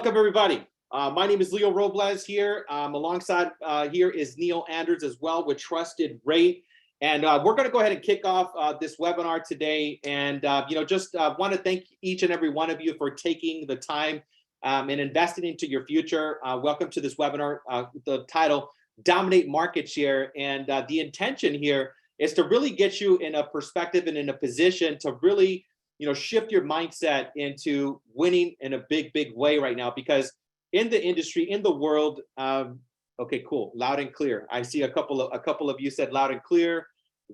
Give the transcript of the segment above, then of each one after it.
Welcome, everybody. My name is Leo Robles here. Alongside here is Neil Anders as well with Trusted Rate. And we're going to go ahead and kick off this webinar today. And, just want to thank each and every one of you for taking the time and investing into your future. Welcome to this webinar. The title, Dominate Market Share. And the intention here is to really get you in a perspective and in a position to really shift your mindset into winning in a big way right now, because in the industry, in the world, okay, cool, loud and clear. I see a couple of you said loud and clear.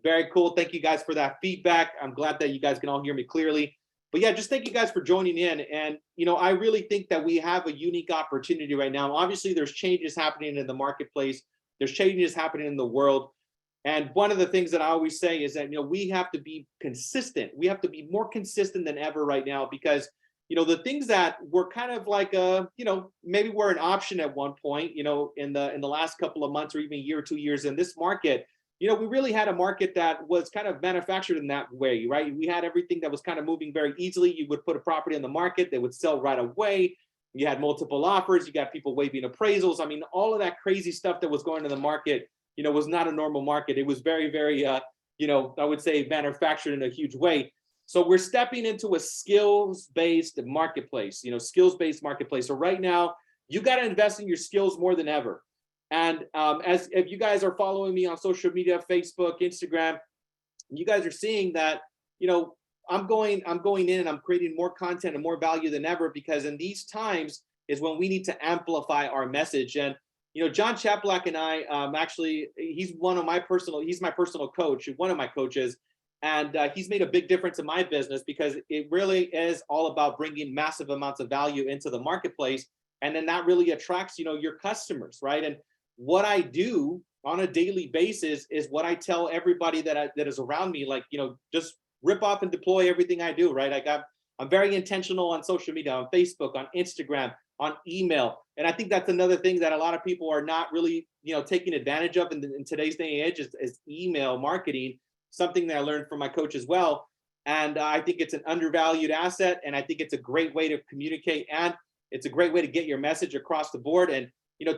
Very cool. Thank you guys for that feedback. I'm glad that you guys can all hear me clearly. But yeah, just thank you guys for joining in. And I really think that we have a unique opportunity right now. Obviously, there's changes happening in the marketplace. There's changes happening in the world. And one of the things that I always say is that, we have to be consistent. We have to be more consistent than ever right now, because, the things that were kind of like, maybe were an option at one point, in the last couple of months or even a year or 2 years in this market, we really had a market that was kind of manufactured in that way, right? We had everything that was kind of moving very easily. You would put a property on the market, they would sell right away. You had multiple offers, you got people waiving appraisals. I mean, all of that crazy stuff that was going to the market, was not a normal market. It was very, I would say manufactured in a huge way. So we're stepping into a skills-based marketplace, skills-based marketplace. So right now, you got to invest in your skills more than ever. And as if you guys are following me on social media, Facebook, Instagram, you guys are seeing that, I'm going in and I'm creating more content and more value than ever, because in these times is when we need to amplify our message. And John Cheplak and I, actually, he's my personal coach, one of my coaches, and he's made a big difference in my business, because it really is all about bringing massive amounts of value into the marketplace. And then that really attracts, your customers, right? And what I do on a daily basis is what I tell everybody that is around me, like, just rip off and deploy everything I do, right? I'm very intentional on social media, on Facebook, on Instagram, on email. And I think that's another thing that a lot of people are not really, taking advantage of in today's day and age is email marketing, something that I learned from my coach as well. And I think it's an undervalued asset. And I think it's a great way to communicate. And it's a great way to get your message across the board. And,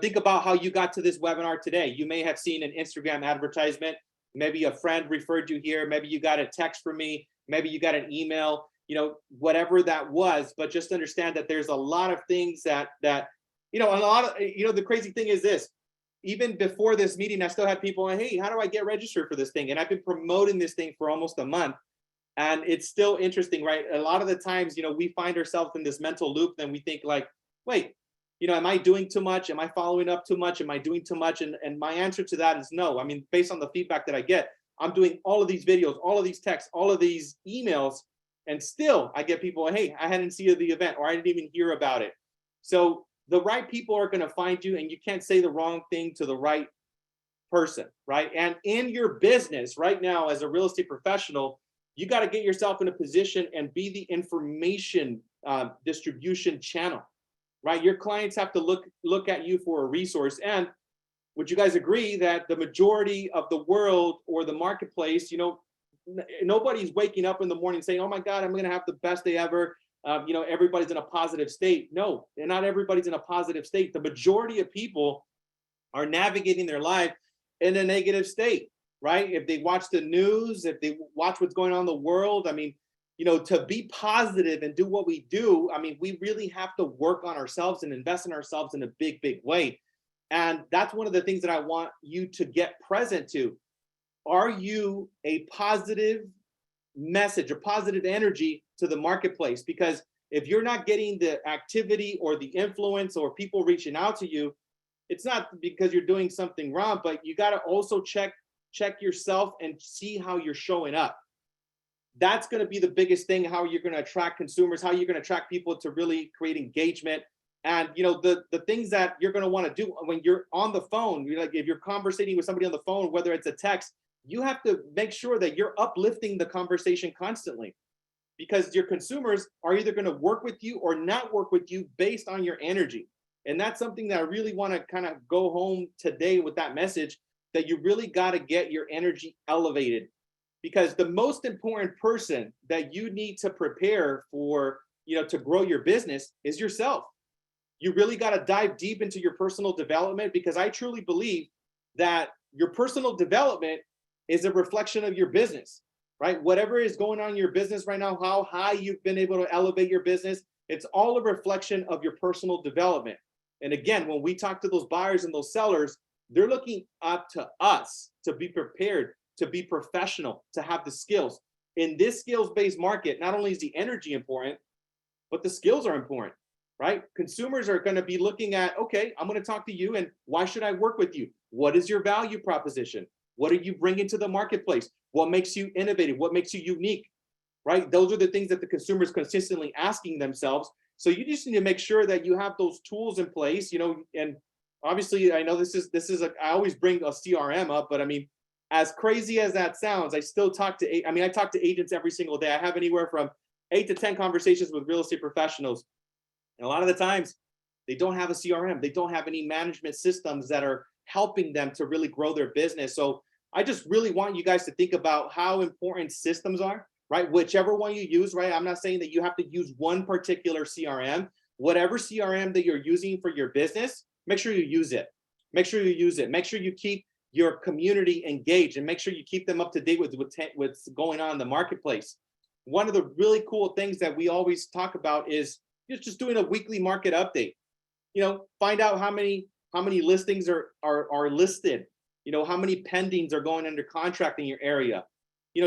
think about how you got to this webinar today. You may have seen an Instagram advertisement. Maybe a friend referred you here. Maybe you got a text from me. Maybe you got an email, whatever that was. But just understand that there's a lot of things that a lot of, the crazy thing is this, even before this meeting, I still had people like, hey, how do I get registered for this thing? And I've been promoting this thing for almost a month. And it's still interesting, right? A lot of the times, we find ourselves in this mental loop, and we think like, wait, am I doing too much? Am I following up too much? Am I doing too much? And my answer to that is no. I mean, based on the feedback that I get, I'm doing all of these videos, all of these texts, all of these emails, and still I get people, hey, I hadn't seen the event, or I didn't even hear about it. So the right people are going to find you, and you can't say the wrong thing to the right person, right? And in your business right now, as a real estate professional, you got to get yourself in a position and be the information distribution channel, right? Your clients have to look at you for a resource. And would you guys agree that the majority of the world or the marketplace, nobody's waking up in the morning saying, oh my God, I'm going to have the best day ever. Everybody's in a positive state. No, and not everybody's in a positive state. The majority of people are navigating their life in a negative state, right? If they watch the news, if they watch what's going on in the world, I mean, to be positive and do what we do, I mean, we really have to work on ourselves and invest in ourselves in a big way. And that's one of the things that I want you to get present to. Are you a positive message, a positive energy to the marketplace? Because if you're not getting the activity or the influence or people reaching out to you, it's not because you're doing something wrong, but you got to also check yourself and see how you're showing up. That's going to be the biggest thing, how you're going to attract consumers, how you're going to attract people to really create engagement. And the things that you're going to want to do when you're on the phone, like if you're conversating with somebody on the phone, whether it's a text, you have to make sure that you're uplifting the conversation constantly, because your consumers are either going to work with you or not work with you based on your energy. And that's something that I really want to kind of go home today with, that message, that you really got to get your energy elevated, because the most important person that you need to prepare for, to grow your business is yourself. you really got to dive deep into your personal development, because I truly believe that your personal development is a reflection of your business, right? Whatever is going on in your business right now, how high you've been able to elevate your business, it's all a reflection of your personal development. And again, when we talk to those buyers and those sellers, they're looking up to us to be prepared, to be professional, to have the skills. In this skills-based market, not only is the energy important, but the skills are important, right? Consumers are going to be looking at, okay, I'm going to talk to you, and why should I work with you? What is your value proposition? What are you bringing to the marketplace? What makes you innovative? What makes you unique, right? Those are the things that the consumer is consistently asking themselves. So you just need to make sure that you have those tools in place, and obviously I know I always bring a CRM up, but I mean, as crazy as that sounds, I still talk to, I talk to agents every single day. I have anywhere from 8 to 10 conversations with real estate professionals. And a lot of the times they don't have a CRM. They don't have any management systems that are helping them to really grow their business. So I just really want you guys to think about how important systems are, right? Whichever one you use, right? I'm not saying that you have to use one particular CRM. Whatever CRM that you're using for your business, make sure you use it. Make sure you use it. Make sure you keep your community engaged, and make sure you keep them up to date with what's going on in the marketplace. One of the really cool things that we always talk about is just doing a weekly market update. Find out how many listings are listed. How many pendings are going under contract in your area.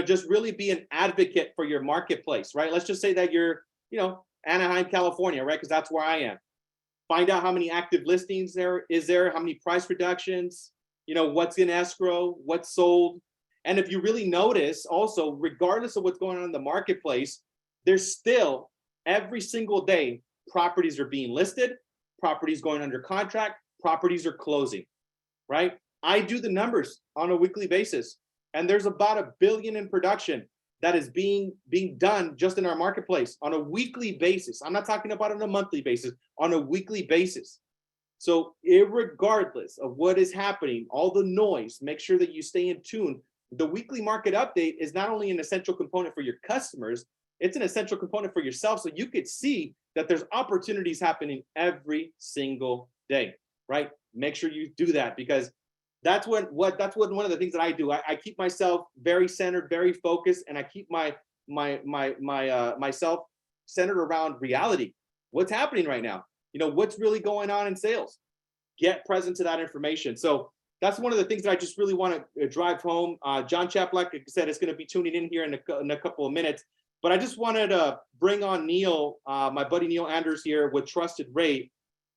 Just really be an advocate for your marketplace, right? Let's just say that you're, Anaheim, California, right? Because that's where I am. Find out how many active listings there is, how many price reductions, what's in escrow, what's sold. And if you really notice also, regardless of what's going on in the marketplace, there's still every single day, properties are being listed, properties going under contract, properties are closing, right? I do the numbers on a weekly basis, and there's about $1 billion in production that is being done just in our marketplace on a weekly basis. I'm not talking about on a monthly basis, on a weekly basis. So irregardless of what is happening, all the noise, make sure that you stay in tune. The weekly market update is not only an essential component for your customers, it's an essential component for yourself. So you could see that there's opportunities happening every single day, right? Make sure you do that, because that's one of the things that I do. I keep myself very centered, very focused, and I keep myself centered around reality. What's happening right now? What's really going on in sales? Get present to that information. So that's one of the things that I just really want to drive home. John Cheplak, like I said, is going to be tuning in here in a couple of minutes. But I just wanted to bring on Neil, my buddy Neil Anders here with Trusted Rate,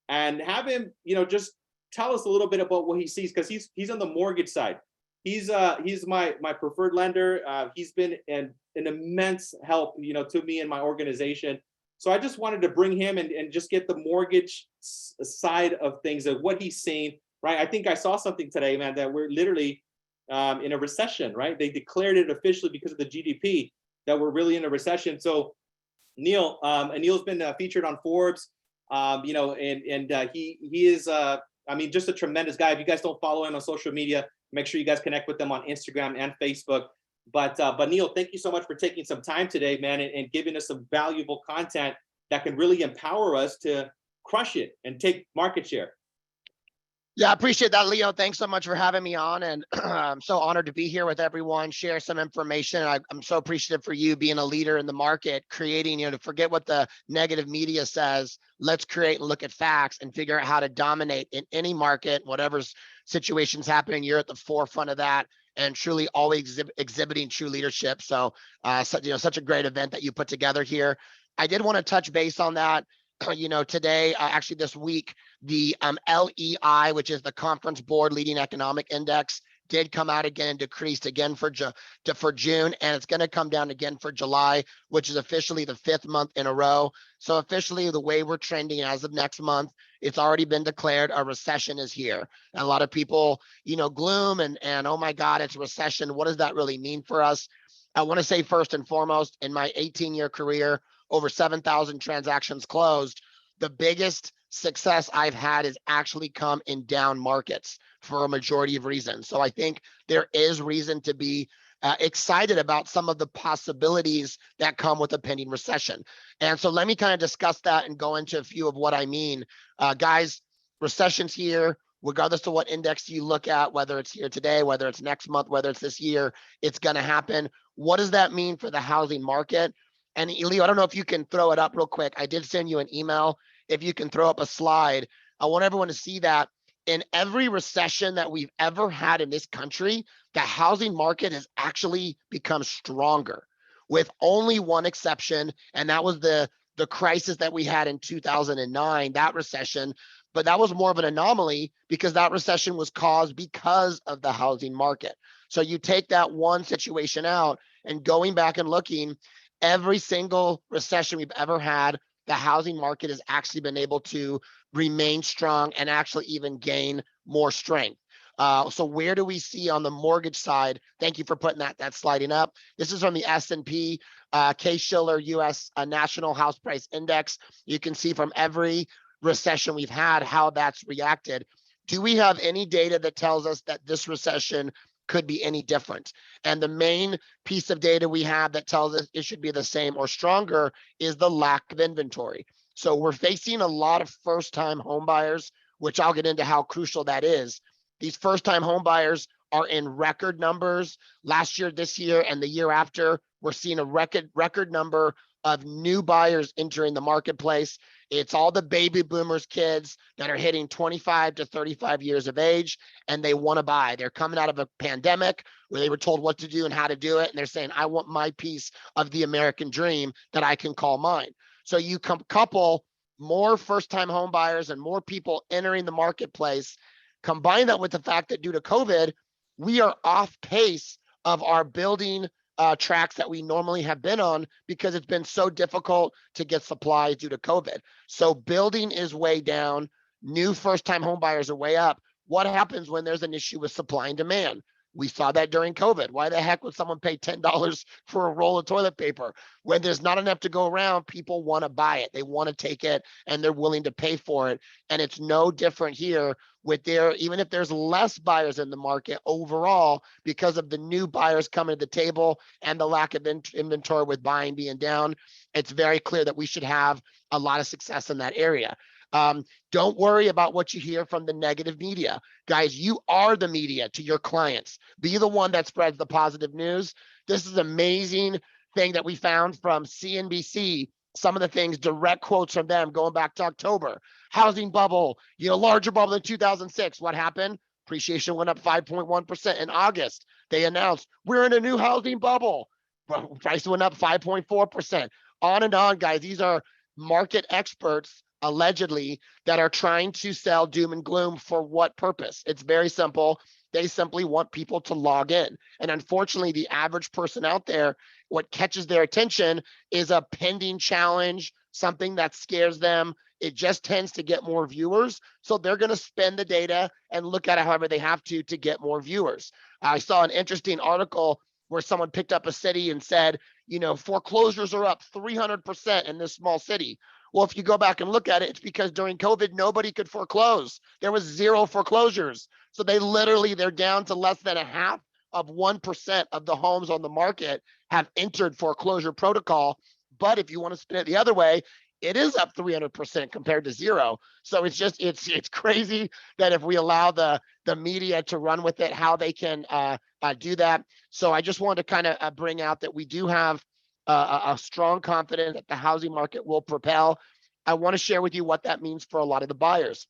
and have him, just tell us a little bit about what he sees, because he's on the mortgage side. He's my preferred lender. He's been an immense help, to me and my organization. So I just wanted to bring him and just get the mortgage side of things, of what he's seeing, right? I think I saw something today, man, that we're literally in a recession, right? They declared it officially because of the GDP that we're really in a recession. So Neil, and Neil's been featured on Forbes, and he is, just a tremendous guy. If you guys don't follow him on social media, make sure you guys connect with them on Instagram and Facebook. But Neil, thank you so much for taking some time today, man, and giving us some valuable content that can really empower us to crush it and take market share. Yeah, I appreciate that, Leo. Thanks so much for having me on, and I'm so honored to be here with everyone, share some information. I'm so appreciative for you being a leader in the market, creating, to forget what the negative media says. Let's create and look at facts and figure out how to dominate in any market, whatever situation's happening. You're at the forefront of that, and truly always exhibiting true leadership. So, such a great event that you put together here. I did want to touch base on that. Today, actually this week, the LEI, which is the Conference Board Leading Economic Index, did come out again and decreased again for June, and it's going to come down again for July, which is officially the 5th month in a row. So officially, the way we're trending as of next month, it's already been declared a recession is here. And a lot of people, gloom and oh my God, it's a recession. What does that really mean for us? I want to say first and foremost, in my 18-year career, over 7,000 transactions closed, the biggest success I've had is actually come in down markets for a majority of reasons. So I think there is reason to be excited about some of the possibilities that come with a pending recession. And so let me kind of discuss that and go into a few of what I mean. Guys, recession's here, regardless of what index you look at, whether it's here today, whether it's next month, whether it's this year, it's going to happen. What does that mean for the housing market? And Leo, I don't know if you can throw it up real quick. I did send you an email. If you can throw up a slide, I want everyone to see that in every recession that we've ever had in this country, the housing market has actually become stronger, with only one exception, and that was the crisis that we had in 2009, that recession. But that was more of an anomaly because that recession was caused because of the housing market. So you take that one situation out, and going back and looking, every single recession we've ever had, the housing market has actually been able to remain strong and actually even gain more strength. So where do we see on the mortgage side? Thank you for putting that sliding up. This is from the S&P Case-Shiller U.S. National House Price Index. You can see from every recession we've had how that's reacted. Do we have any data that tells us that this recession could be any different? And the main piece of data we have that tells us it should be the same or stronger is the lack of inventory. So we're facing a lot of first-time home buyers, which I'll get into how crucial that is. These first-time home buyers are in record numbers. Last year, this year, and the year after, we're seeing a record number of new buyers entering the marketplace. It's all the baby boomers kids that are hitting 25 to 35 years of age, and they want to buy. They're coming out of a pandemic where they were told what to do and how to do it, and they're saying, I want my piece of the American dream that I can call mine. So you couple more first-time home buyers and more people entering the marketplace, combine that with the fact that due to COVID, we are off pace of our building tracks that we normally have been on because it's been so difficult to get supplies due to COVID. So building is way down. New first-time home buyers are way up. What happens when there's an issue with supply and demand? We saw that during COVID. Why the heck would someone pay $10 for a roll of toilet paper? When there's not enough to go around, people want to buy it. They want to take it and they're willing to pay for it. And it's no different here with even if there's less buyers in the market overall, because of the new buyers coming to the table and the lack of inventory with buying being down, it's very clear that we should have a lot of success in that area. Don't worry about what you hear from the negative media. Guys, you are the media to your clients. Be the one that spreads the positive news. This is amazing thing that we found from CNBC. Some of the things, direct quotes from them going back to October. Housing bubble, larger bubble than 2006. What happened? Appreciation went up 5.1%. In August, they announced we're in a new housing bubble. Price went up 5.4%. On and on, guys. These are market experts, allegedly, that are trying to sell doom and gloom. For what purpose? It's very simple. They simply want people to log in. And unfortunately, the average person out there, what catches their attention is a pending challenge, something that scares them. It just tends to get more viewers. So they're going to spend the data and look at it however they have to get more viewers. I saw an interesting article where someone picked up a city and said, foreclosures are up 300% in this small city. Well, if you go back and look at it, it's because during COVID, nobody could foreclose. There was zero foreclosures. So they're down to less than a half of 1% of the homes on the market have entered foreclosure protocol. But if you want to spin it the other way, it is up 300% compared to zero. So it's crazy that if we allow the media to run with it, how they can do that. So I just wanted to kind of bring out that we do have a strong confidence that the housing market will propel. I want to share with you what that means for a lot of the buyers.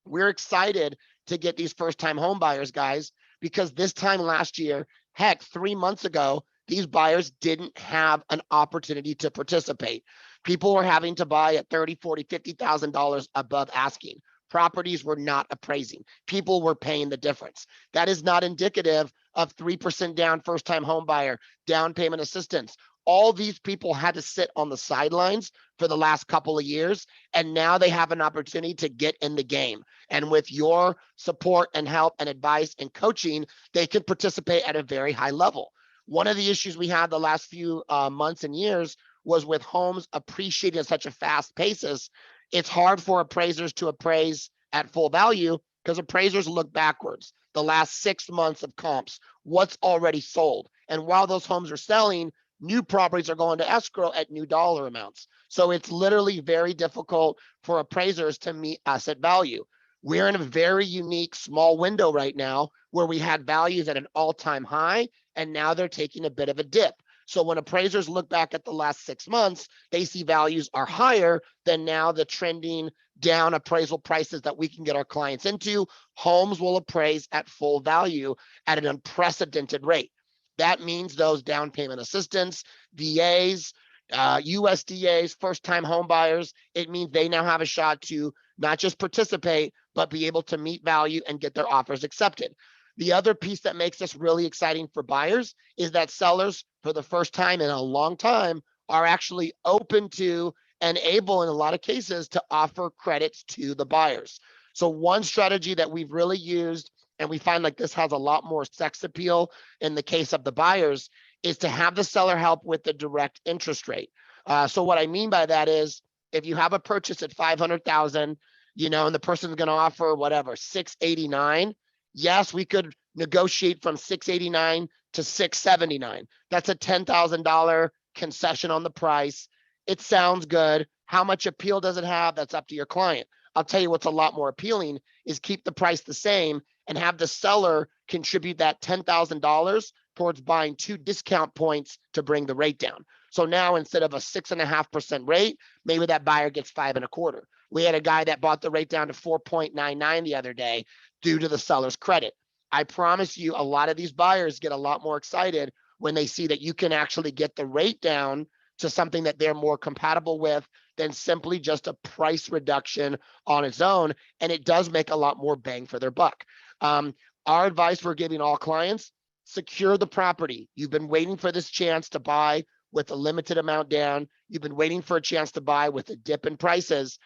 We're excited to get these first-time home buyers, guys, because this time last year, heck, 3 months ago, these buyers didn't have an opportunity to participate. People were having to buy at $30,000, $40,000, $50,000 above asking. Properties were not appraising. People were paying the difference. That is not indicative of 3% down first-time home buyer, down payment assistance. All these people had to sit on the sidelines for the last couple of years, and now they have an opportunity to get in the game. And with your support and help and advice and coaching, they can participate at a very high level. One of the issues we had the last few months and years was with homes appreciating at such a fast pace. It's hard for appraisers to appraise at full value because appraisers look backwards. The last 6 months of comps, what's already sold. And while those homes are selling, new properties are going to escrow at new dollar amounts. So it's literally very difficult for appraisers to meet asset value. We're in a very unique small window right now where we had values at an all-time high, and now they're taking a bit of a dip. So when appraisers look back at the last 6 months, they see values are higher than now the trending down appraisal prices that we can get our clients into. Homes will appraise at full value at an unprecedented rate. That means those down payment assistance, VAs, USDAs, first-time home buyers, it means they now have a shot to not just participate, but be able to meet value and get their offers accepted. The other piece that makes this really exciting for buyers is that sellers, for the first time in a long time, are actually open to and able, in a lot of cases, to offer credits to the buyers. So one strategy that we've really used, and we find like this has a lot more sex appeal in the case of the buyers, is to have the seller help with the direct interest rate. So what I mean by that is, if you have a purchase at 500,000, and the person's going to offer whatever 689, yes, we could negotiate from 689 to 679. That's a $10,000 concession on the price. It sounds good. How much appeal does it have? That's up to your client. I'll tell you what's a lot more appealing is keep the price the same and have the seller contribute that $10,000 towards buying 2 discount points to bring the rate down. So now instead of a 6.5% rate, maybe that buyer gets 5.25. We had a guy that bought the rate down to 4.99 the other day due to the seller's credit. I promise you, a lot of these buyers get a lot more excited when they see that you can actually get the rate down to something that they're more compatible with than simply just a price reduction on its own. And it does make a lot more bang for their buck. Our advice we're giving all clients: secure the property. You've been waiting for this chance to buy with a limited amount down. You've been waiting for a chance to buy with a dip in prices.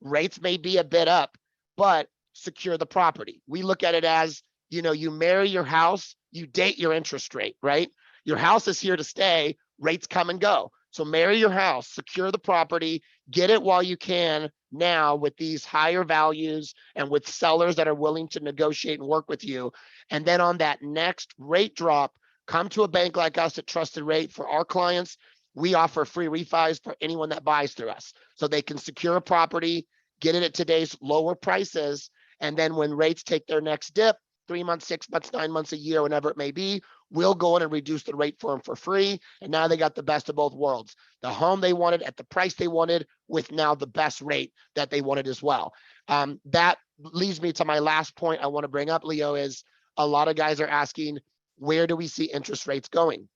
Rates may be a bit up, but secure the property. We look at it as, you marry your house, you date your interest rate, right? Your house is here to stay, rates come and go. So marry your house, secure the property, get it while you can now with these higher values and with sellers that are willing to negotiate and work with you. And then on that next rate drop, come to a bank like us at Trusted Rate. For our clients, we offer free refis for anyone that buys through us. So they can secure a property, get it at today's lower prices, and then when rates take their next dip, 3 months, 6 months, 9 months, a year, whenever it may be, we'll go in and reduce the rate for them for free. And now they got the best of both worlds. The home they wanted at the price they wanted with now the best rate that they wanted as well. That leads me to my last point I want to bring up, Leo, is a lot of guys are asking, where do we see interest rates going?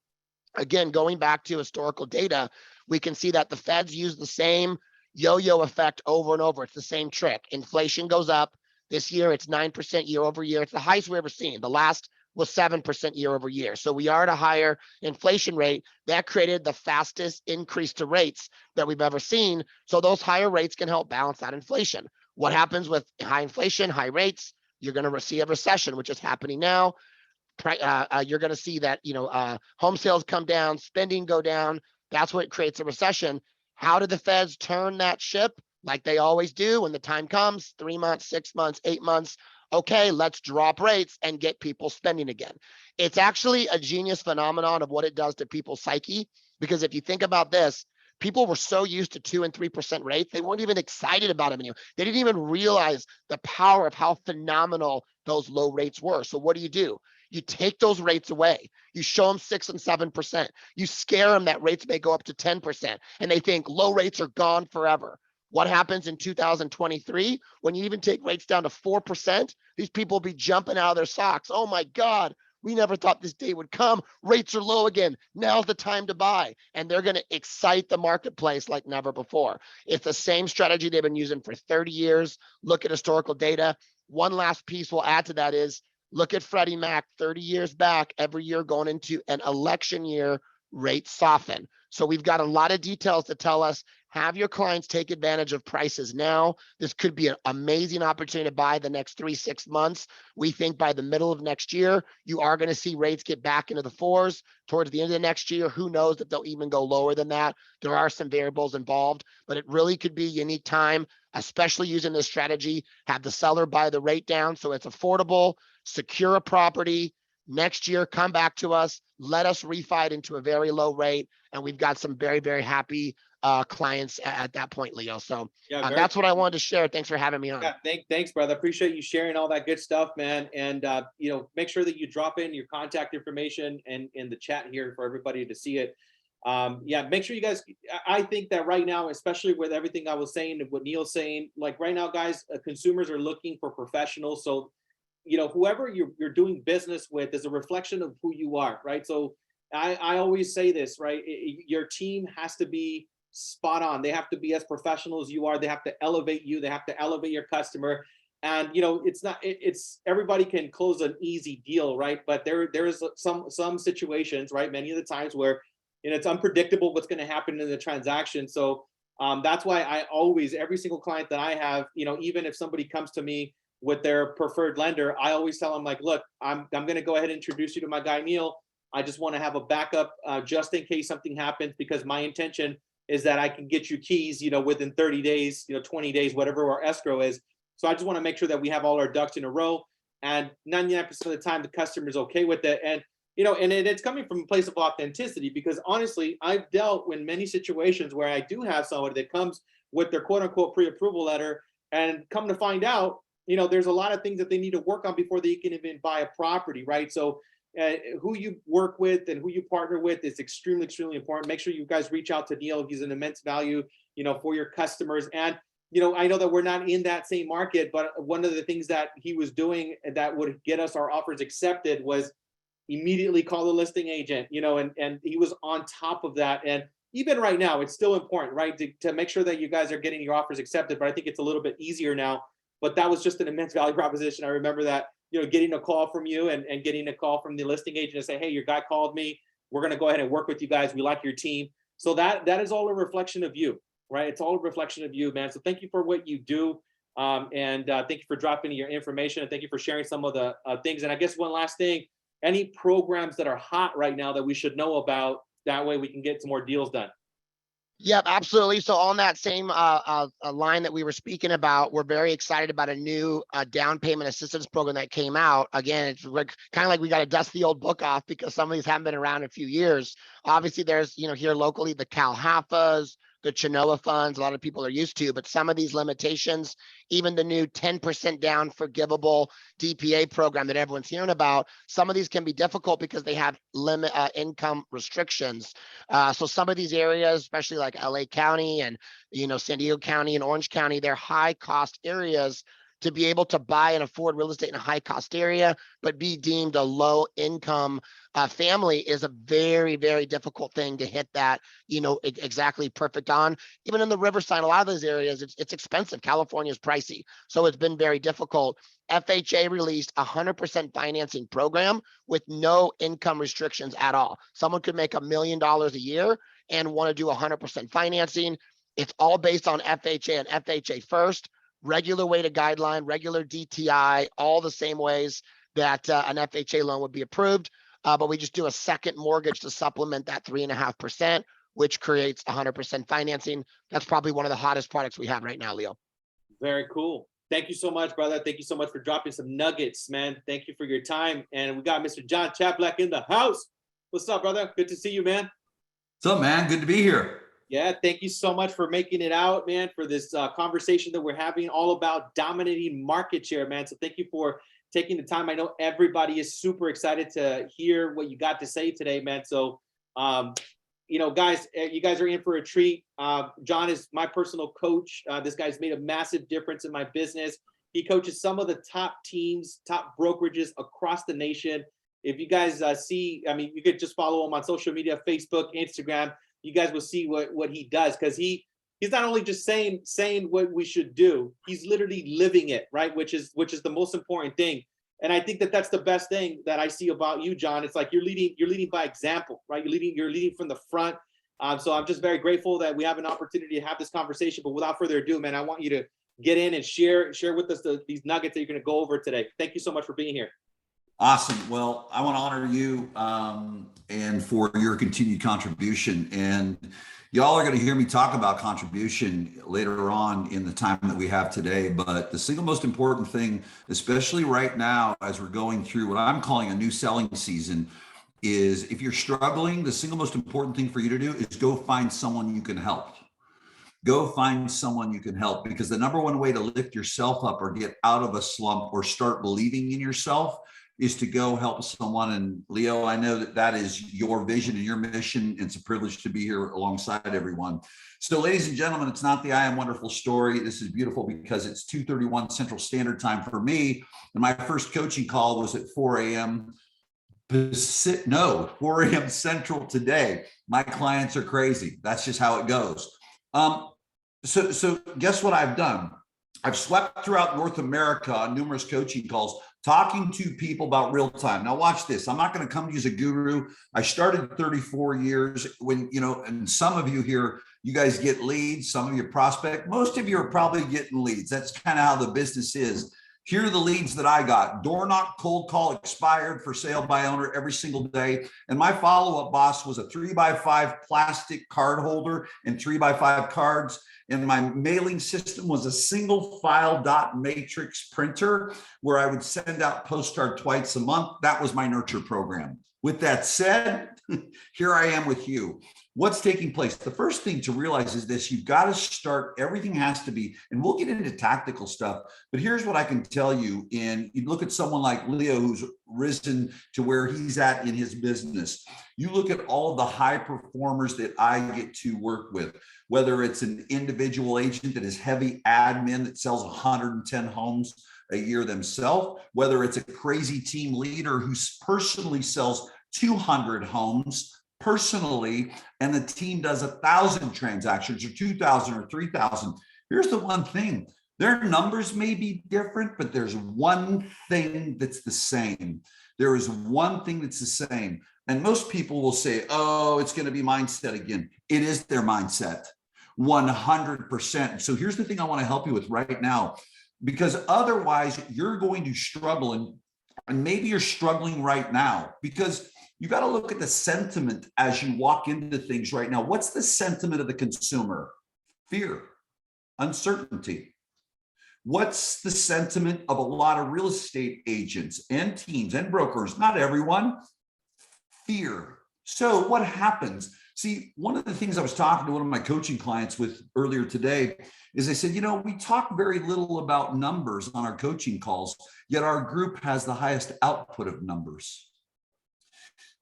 Again, going back to historical data, we can see that the Feds use the same yo-yo effect over and over. It's the same trick. Inflation goes up. This year, it's 9% year over year. It's the highest we've ever seen. The last was 7% year over year. So we are at a higher inflation rate. That created the fastest increase to rates that we've ever seen. So those higher rates can help balance that inflation. What happens with high inflation, high rates? You're going to see a recession, which is happening now. You're going to see that, home sales come down, spending go down. That's what creates a recession. How do the Feds turn that ship? Like they always do when the time comes, 3 months, 6 months, 8 months. Okay, let's drop rates and get people spending again. It's actually a genius phenomenon of what it does to people's psyche. Because if you think about this, people were so used to 2 and 3% rates, they weren't even excited about them anymore. They didn't even realize the power of how phenomenal those low rates were. So what do? You take those rates away. You show them 6 and 7%. You scare them that rates may go up to 10%. And they think low rates are gone forever. What happens in 2023 when you even take rates down to 4%? These people will be jumping out of their socks. Oh my God, we never thought this day would come. Rates are low again. Now's the time to buy. And they're going to excite the marketplace like never before. It's the same strategy they've been using for 30 years. Look at historical data. One last piece we'll add to that is look at Freddie Mac 30 years back, every year going into an election year, rates soften. So we've got a lot of details to tell us, have your clients take advantage of prices now. This could be an amazing opportunity to buy the next 3-6 months. We think by the middle of next year, you are going to see rates get back into the 4s. Towards the end of next year, who knows if they'll even go lower than that. There are some variables involved, but it really could be a unique time, especially using this strategy. Have the seller buy the rate down so it's affordable, secure a property. Next year, come back to us. let us refi it into a very low rate. And we've got some very, very happy clients at that point, Leo. So Yeah, that's what I wanted to share. Thanks for having me on. yeah, thanks, brother. Appreciate you sharing all that good stuff, man. And make sure that you drop in your contact information and in the chat here for everybody to see it. Yeah, make sure you guys. I think that right now, especially with everything I was saying and what Neil's saying, like right now, guys, consumers are looking for professionals. So, whoever you're doing business with is a reflection of who you are, right? So, I always say this, right? Your team has to be spot on. They have to be as professional as you are. They have to elevate you. They have to elevate your customer. And it's not. It's everybody can close an easy deal, right? But there is some situations, right? Many of the times where it's unpredictable what's going to happen in the transaction. So that's why I always, every single client that I have, even if somebody comes to me with their preferred lender, I always tell them like, look, I'm going to go ahead and introduce you to my guy Neil. I just want to have a backup just in case something happens, because my intention is that I can get you keys, within 30 days, 20 days, whatever our escrow is. So I just want to make sure that we have all our ducks in a row. And 99% of the time, the customer's okay with it. And and it's coming from a place of authenticity, because honestly, I've dealt in many situations where I do have somebody that comes with their quote unquote pre-approval letter, and come to find out, there's a lot of things that they need to work on before they can even buy a property, right? So who you work with and who you partner with is extremely, extremely important. Make sure you guys reach out to Neil. He's an immense value, for your customers. And, I know that we're not in that same market, but one of the things that he was doing that would get us our offers accepted was immediately call the listing agent, and he was on top of that. And even right now, it's still important, right, to make sure that you guys are getting your offers accepted. But I think it's a little bit easier now. But that was just an immense value proposition. I remember that, getting a call from you and getting a call from the listing agent to say, hey, your guy called me. We're going to go ahead and work with you guys. We like your team. So that is all a reflection of you, right? It's all a reflection of you, man. So thank you for what you do. And thank you for dropping your information. And thank you for sharing some of the things. And I guess one last thing, any programs that are hot right now that we should know about, that way we can get some more deals done. Yep, absolutely. So on that same line that we were speaking about, we're very excited about a new down payment assistance program that came out. Again, it's like, kind of like we got to dust the old book off, because some of these haven't been around in a few years. Obviously, there's, here locally, the CalHAFAs, the Chenoa funds, a lot of people are used to, but some of these limitations, even the new 10% down forgivable DPA program that everyone's hearing about, some of these can be difficult because they have limit income restrictions. So some of these areas, especially like LA County and, San Diego County and Orange County, they're high cost areas. To be able to buy and afford real estate in a high cost area, but be deemed a low income family is a very, very difficult thing to hit that, exactly perfect on. Even in the Riverside, a lot of those areas, it's expensive. California is pricey. So it's been very difficult. FHA released 100% financing program with no income restrictions at all. Someone could make $1 million a year and want to do 100% financing. It's all based on FHA and FHA first. Regular weighted guideline, regular DTI, all the same ways that an FHA loan would be approved. But we just do a second mortgage to supplement that 3.5%, which creates 100% financing. That's probably one of the hottest products we have right now, Leo. Very cool. Thank you so much, brother. Thank you so much for dropping some nuggets, man. Thank you for your time. And we got Mr. John Cheplak in the house. What's up, brother? Good to see you, man. What's up, man? Good to be here. Yeah, thank you so much for making it out, man, for this conversation that we're having all about dominating market share, man. So thank you for taking the time. I know everybody is super excited to hear what you got to say today, man. So, guys, you guys are in for a treat. John is my personal coach. This guy's made a massive difference in my business. He coaches some of the top teams, top brokerages across the nation. If you guys see, you could just follow him on social media, Facebook, Instagram. You guys will see what he does, because he's not only just saying what we should do, he's literally living it, right? Which is the most important thing. And I think that that's the best thing that I see about you, John. It's like you're leading by example, right? You're leading from the front. So I'm just very grateful that we have an opportunity to have this conversation. But without further ado, man, I want you to get in and share with us these nuggets that you're going to go over today. Thank you so much for being here. Awesome. Well, I want to honor you and for your continued contribution. And y'all are going to hear me talk about contribution later on in the time that we have today. But the single most important thing, especially right now, as we're going through what I'm calling a new selling season, is if you're struggling, the single most important thing for you to do is go find someone you can help. Go find someone you can help, because the number one way to lift yourself up or get out of a slump or start believing in yourself is to go help someone. And Leo, I know that that is your vision and your mission. It's a privilege to be here alongside everyone. So ladies and gentlemen, it's not the I Am Wonderful story. This is beautiful because it's 2:31 Central Standard Time for me. And my first coaching call was at 4 a.m. 4 a.m. Central today. My clients are crazy. That's just how it goes. So guess what I've done? I've swept throughout North America on numerous coaching calls, talking to people about real time. Now watch this. I'm not going to come to you as a guru. I started 34 years when, and some of you here, you guys get leads, some of you prospect. Most of you are probably getting leads. That's kind of how the business is. Here are the leads that I got. Door knock, cold call, expired, for sale by owner every single day. And my follow-up boss was a 3x5 plastic card holder and 3x5 cards. And my mailing system was a single file dot matrix printer where I would send out postcard twice a month. That was my nurture program. With that said, here I am with you. What's taking place? The first thing to realize is this: you've got to start, everything has to be, and we'll get into tactical stuff, but here's what I can tell you. And you look at someone like Leo, who's risen to where he's at in his business. You look at all of the high performers that I get to work with, whether it's an individual agent that is heavy admin that sells 110 homes a year themselves, whether it's a crazy team leader who personally sells 200 homes personally, and the team does 1,000 transactions or 2,000 or 3,000. Here's the one thing: their numbers may be different, but there's one thing that's the same. There is one thing that's the same. And most people will say, oh, it's going to be mindset again. It is their mindset, 100%. So here's the thing I want to help you with right now, because otherwise you're going to struggle, and maybe you're struggling right now because you got to look at the sentiment as you walk into things right now. What's the sentiment of the consumer? Fear, uncertainty. What's the sentiment of a lot of real estate agents and teams and brokers? Not everyone. Fear. So what happens? See, one of the things I was talking to one of my coaching clients with earlier today is I said, we talk very little about numbers on our coaching calls, yet our group has the highest output of numbers.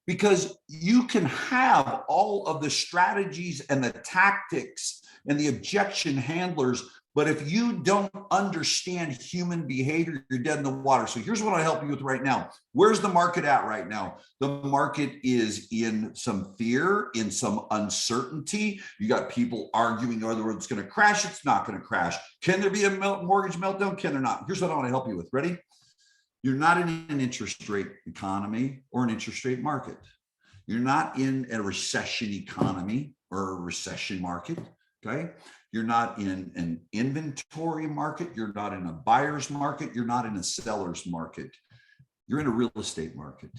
Because you can have all of the strategies and the tactics and the objection handlers, but if you don't understand human behavior, you're dead in the water. So here's what I help you with right now. Where's the market at right now? The market is in some fear, in some uncertainty. You got people arguing whether it's going to crash, it's not going to crash. Can there be a mortgage meltdown? Can there not? Here's what I want to help you with. Ready? You're not in an interest rate economy or an interest rate market. You're not in a recession economy or a recession market, okay? You're not in an inventory market. You're not in a buyer's market. You're not in a seller's market. You're in a real estate market.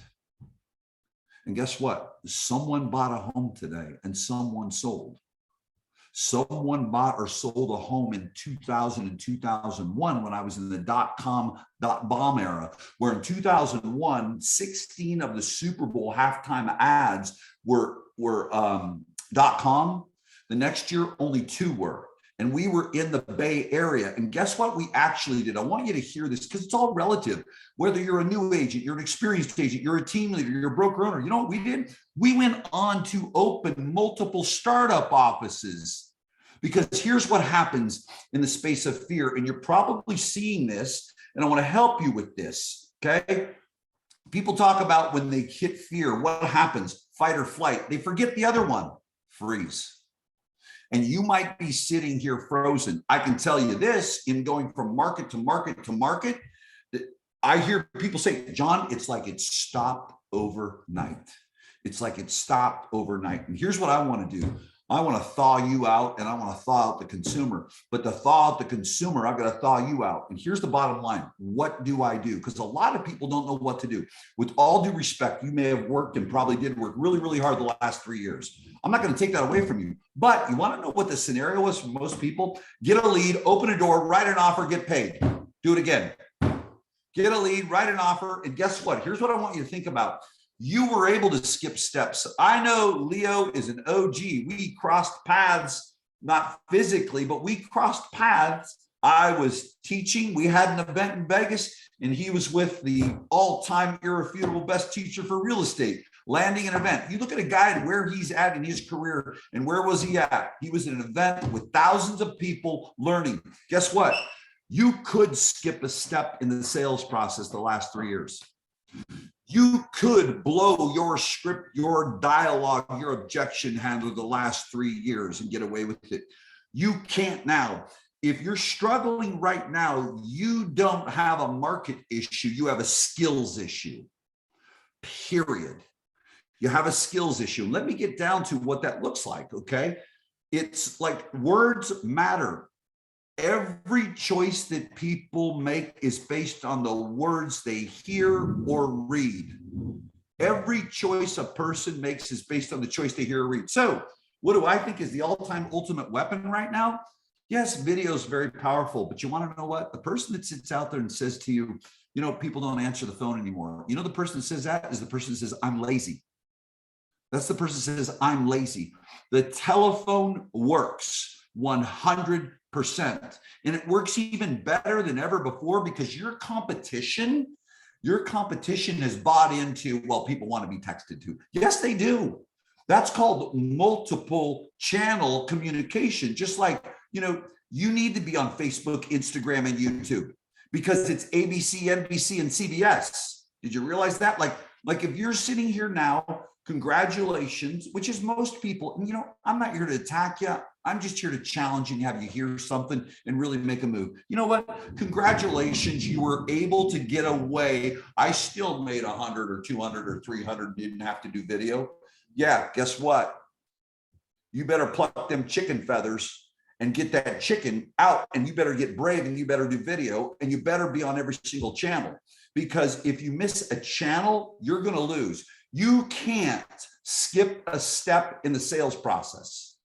And guess what? Someone bought a home today and someone sold. Someone bought or sold a home in 2000 and 2001 when I was in the .com, .bomb era, where in 2001, 16 of the Super Bowl halftime ads were .com. The next year, only 2 were. And we were in the Bay Area. And guess what we actually did? I want you to hear this because it's all relative. Whether you're a new agent, you're an experienced agent, you're a team leader, you're a broker owner. You know what we did? We went on to open multiple startup offices. Because here's what happens in the space of fear. And you're probably seeing this. And I want to help you with this. Okay. People talk about when they hit fear, what happens? Fight or flight. They forget the other one, freeze. And you might be sitting here frozen. I can tell you this, in going from market to market to market, that I hear people say, John, it's like it stopped overnight. It's like it stopped overnight. And here's what I want to do. I want to thaw you out and I want to thaw out the consumer. But to thaw out the consumer, I've got to thaw you out. And here's the bottom line. What do I do? Because a lot of people don't know what to do. With all due respect, you may have worked and probably did work really, really hard the last 3 years. I'm not going to take that away from you. But you want to know what the scenario is for most people? Get a lead, open a door, write an offer, get paid. Do it again. Get a lead, write an offer. And guess what? Here's what I want you to think about. You were able to skip steps. I know Leo is an OG. We crossed paths, not physically, but we crossed paths. I was teaching. We had an event in Vegas, and he was with the all-time irrefutable best teacher for real estate, landing an event. You look at a guy and where he's at in his career, and where was he at? He was at an event with thousands of people learning. Guess what? You could skip a step in the sales process the last 3 years. You could blow your script, your dialogue, your objection handler the last 3 years and get away with it. You can't now. If you're struggling right now, you don't have a market issue. You have a skills issue, period. You have a skills issue. Let me get down to what that looks like, okay? It's like words matter. Every choice that people make is based on the words they hear or read. Every choice a person makes is based on the choice they hear or read. So what do I think is the all-time ultimate weapon right now? Yes, video is very powerful, but you want to know what? The person that sits out there and says to you, you know, people don't answer the phone anymore. You know, the person that says that is the person that says, I'm lazy. That's the person that says, I'm lazy. The telephone works 100%. And it works even better than ever before because your competition has bought into, well, people want to be texted to. Yes, they do. That's called multiple channel communication. Just like, you know, you need to be on Facebook, Instagram, and YouTube because it's ABC, NBC, and CBS. Did you realize that? Like if you're sitting here now, congratulations, which is most people, and you know, I'm not here to attack you. I'm just here to challenge you and have you hear something and really make a move. You know what? Congratulations, you were able to get away. I still made 100 or 200 or 300, didn't have to do video. Yeah, guess what? You better pluck them chicken feathers and get that chicken out, and you better get brave and you better do video and you better be on every single channel, because if you miss a channel, you're going to lose. You can't skip a step in the sales process.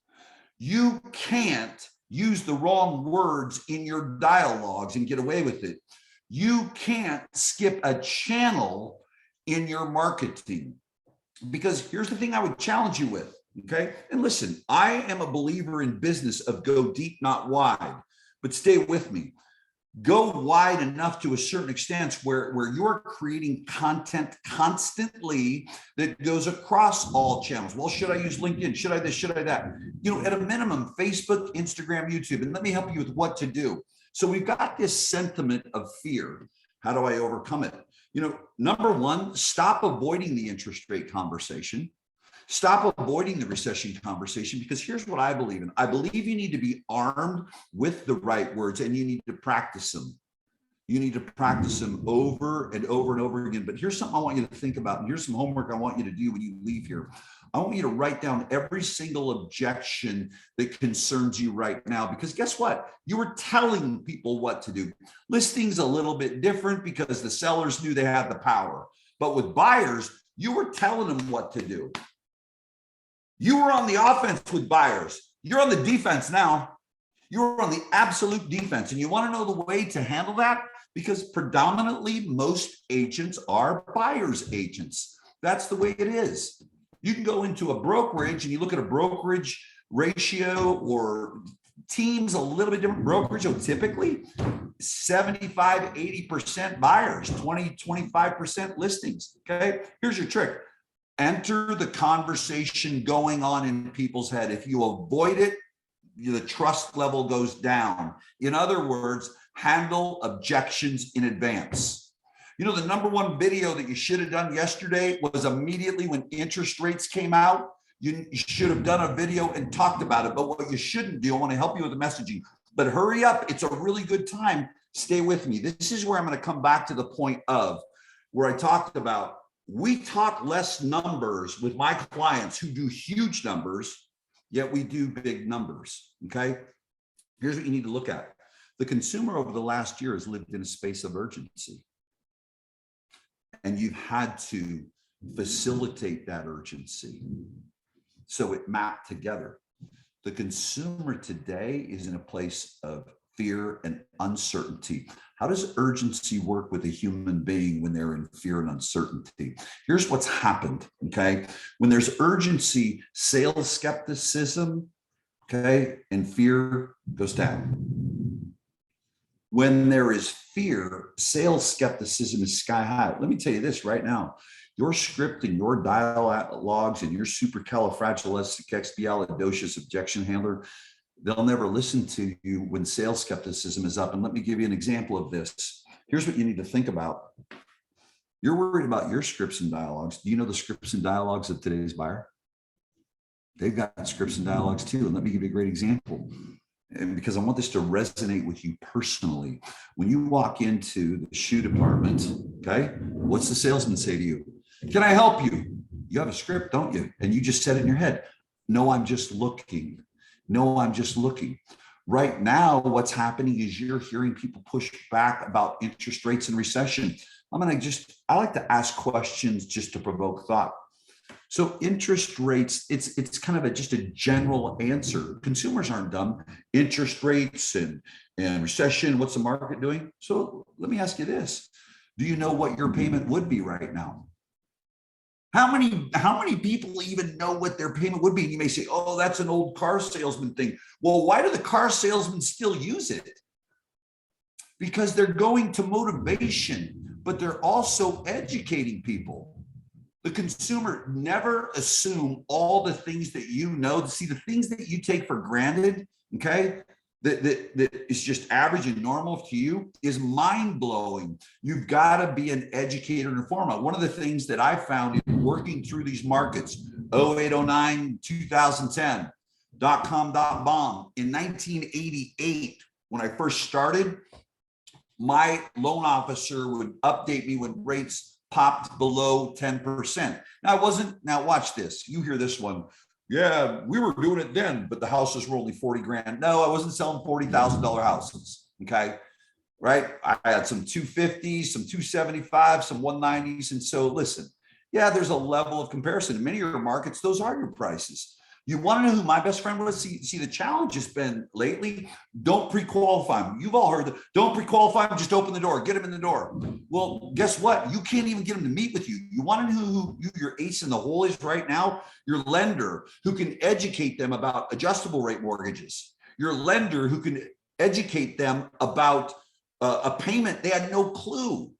You can't use the wrong words in your dialogues and get away with it. You can't skip a channel in your marketing, because here's the thing I would challenge you with. Okay. And listen, I am a believer in business of go deep, not wide, but stay with me. Go wide enough to a certain extent where you're creating content constantly that goes across all channels. Well, should I use LinkedIn? Should I this? Should I that? You know, at a minimum, Facebook, Instagram, YouTube. And let me help you with what to do. So we've got this sentiment of fear. How do I overcome it? You know, number one, stop avoiding the interest rate conversation. Stop avoiding the recession conversation, because here's what I believe in. I believe you need to be armed with the right words and you need to practice them. You need to practice them over and over and over again. But here's something I want you to think about. And here's some homework I want you to do when you leave here. I want you to write down every single objection that concerns you right now, because guess what? You were telling people what to do. Listings a little bit different because the sellers knew they had the power. But with buyers, you were telling them what to do. You were on the offense with buyers. You're on the defense now. You're on the absolute defense. And you want to know the way to handle that? Because predominantly most agents are buyer's agents. That's the way it is. You can go into a brokerage and you look at a brokerage ratio or teams a little bit different. Brokerage, so typically 75, 80% buyers, 20, 25% listings. Okay, here's your trick. Enter the conversation going on in people's head. If you avoid it, the trust level goes down. In other words, handle objections in advance. You know, the number one video that you should have done yesterday was immediately when interest rates came out. You should have done a video and talked about it. But what you shouldn't do, I want to help you with the messaging, but hurry up. It's a really good time. Stay with me. This is where I'm going to come back to the point of where I talked about, we talk less numbers with my clients who do huge numbers, yet we do big numbers, okay? Here's what you need to look at. The consumer over the last year has lived in a space of urgency. And you've had to facilitate that urgency. So it mapped together. The consumer today is in a place of fear, and uncertainty. How does urgency work with a human being when they're in fear and uncertainty? Here's what's happened, okay? When there's urgency, sales skepticism, okay, and fear goes down. When there is fear, sales skepticism is sky high. Let me tell you this right now. Your script and your dialogues and your supercalifragilisticexpialidocious objection handler, they'll never listen to you when sales skepticism is up. And let me give you an example of this. Here's what you need to think about. You're worried about your scripts and dialogues. Do you know the scripts and dialogues of today's buyer? They've got scripts and dialogues too. And let me give you a great example. And because I want this to resonate with you personally. When you walk into the shoe department, okay, what's the salesman say to you? Can I help you? You have a script, don't you? And you just said it in your head. No, I'm just looking. No, I'm just looking. Right now, what's happening is you're hearing people push back about interest rates and recession. I like to ask questions just to provoke thought. So interest rates, it's kind of just a general answer. Consumers aren't dumb. Interest rates and recession, what's the market doing? So let me ask you this. Do you know what your payment would be right now? How many people even know what their payment would be? And you may say, oh, that's an old car salesman thing. Well, why do the car salesmen still use it? Because they're going to motivation, but they're also educating people. The consumer, never assume all the things that you know. See, the things that you take for granted, okay, that is just average and normal to you is mind-blowing. You've got to be an educator and informer. One of the things that I found in working through these markets, 08, 09, 2010, .com, .bomb, in 1988, when I first started, my loan officer would update me when rates popped below 10%. Now watch this. You hear this one. Yeah, we were doing it then, but the houses were only 40 grand. No, I wasn't selling $40,000 houses. Okay. Right. I had some 250s, some 275, some 190s. And so listen, yeah, there's a level of comparison. In many of your markets, those are your prices. You want to know who my best friend was? See, the challenge has been lately, don't pre-qualify them. You've all heard that. Don't pre-qualify them, just open the door, get them in the door. Well, guess what? You can't even get them to meet with you. You want to know who your ace in the hole is right now? Your lender who can educate them about adjustable rate mortgages. Your lender who can educate them about a payment they had no clue.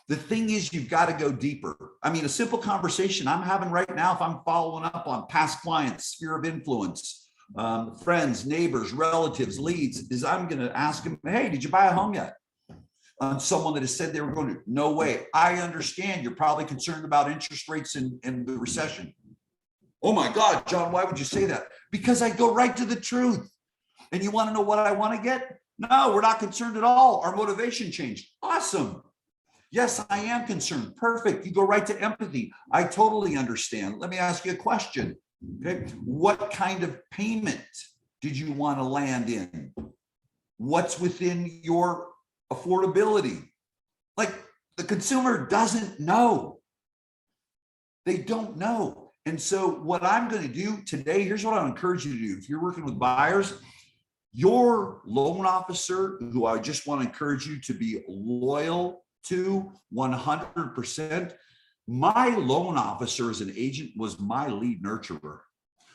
The thing is, you've got to go deeper. I mean, a simple conversation I'm having right now, if I'm following up on past clients, sphere of influence, friends, neighbors, relatives, leads, is I'm going to ask them, hey, did you buy a home yet? On someone that has said they were going to. No way. I understand you're probably concerned about interest rates and the recession. Oh my God, John, why would you say that? Because I go right to the truth. And you want to know what I want to get? No, we're not concerned at all. Our motivation changed. Awesome. Yes, I am concerned. Perfect. You go right to empathy. I totally understand. Let me ask you a question. Okay. What kind of payment did you want to land in? What's within your affordability? Like, the consumer doesn't know. They don't know. And so what I'm going to do today, here's what I encourage you to do. If you're working with buyers, your loan officer, who I just want to encourage you to be loyal to 100%. My loan officer as an agent was my lead nurturer.